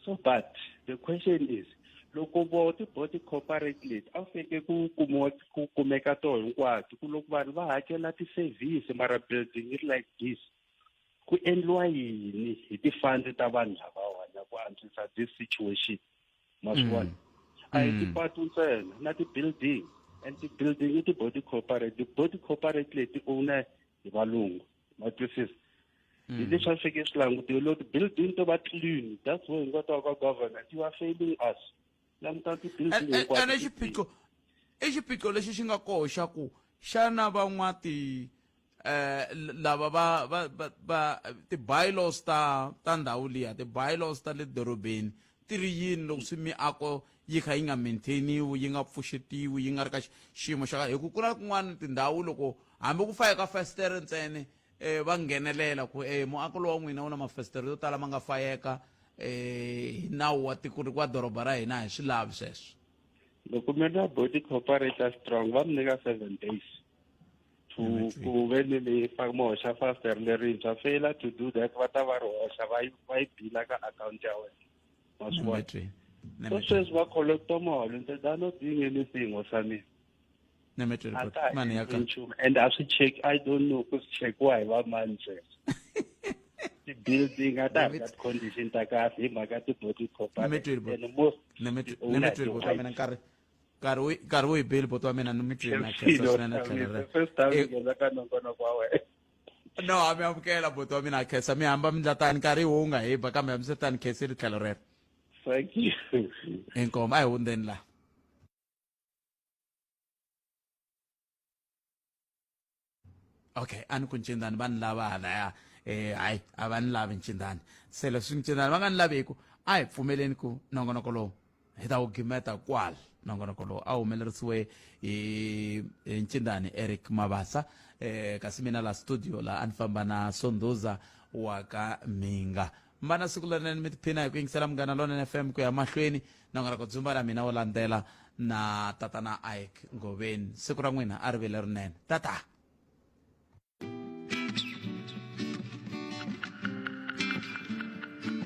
So but the question is loko vo ti-body corporate leti a feke ku kumeka to hinkwato ku loko vanhu va hakela ti-service mara building it like this ku endliwa yini hi ti-fund ta vanhu lavawani ku antswisa this situation maswona a hi tipatu ntsena na ti-building and ti-building i ti-body corporate leti owna hi valungu matwisisa. Hi leswi a feke swi langutiwe loko ti-building to va clean that's why hi nga ta ka government you are failing us. I xiphiqo lexi xi nga koho xa ku xana van'wati lava va ti-bylaws ta ndhawu liya ti-bylaws ta le dorobeni ti ri yini loko swi miako yi kha yi nga maintainiwi yi nga pfuxetiwi yi nga ri ka xiyimo xa hi ku na kun'wana tindhawu loko hambi ku fayeka festere ntsene va nghenelela ku muako lowu wa n'wina wu na mafestere yo tala ma nga fayeka hi nawu wa tiko wa doroba ra hina hi swi lavi sweswo. Loko mi na body corporate strong va mi nyika 7 days ku ve ni leyi mi hoxa fastere lerintshwa failure to do that va ta va ri hoxa va yi bila ka akhawunti ya wena ma swi vona. So sweswi va collect mali they're not doing anything osami. And a swi check I don't know ku swi chekiwa hi va mani sweswo. Building at that condition ta kahle hi mhaka ti-body corporate and most nkarhi wo hi billboard wa mina ni mi twile na khensa swinene tlhelo no a mi amukela boti wa mina khensa mi hamba mi ndlatani nkarhi wo nga hiba kambe mi se tani khensile tlhelo rero. Thank you. Inkomo a hi hundzeni laha. Okay a ni ku ncindani va ni lava halaya hayi a va ni lavi ncindani se leswi ncindani va nga ni laveku a hi pfumeleni ku nongonoko lowu hi ta wu gimeta kwala. Nongonoko lowu a humelerisiwe hi ncindani Eric Mabasa kasi mina la studio la a ni famba na Sondoza wa ka Minga. Mbana siku lerinene mi tiphina hi ku yingisela Munghana Lonene FM ku ya mahlweni nongonoko dzumba ra mina wo landzela na tatana Ike Ngoveni siku ra n'wina a ri vele rinene tata.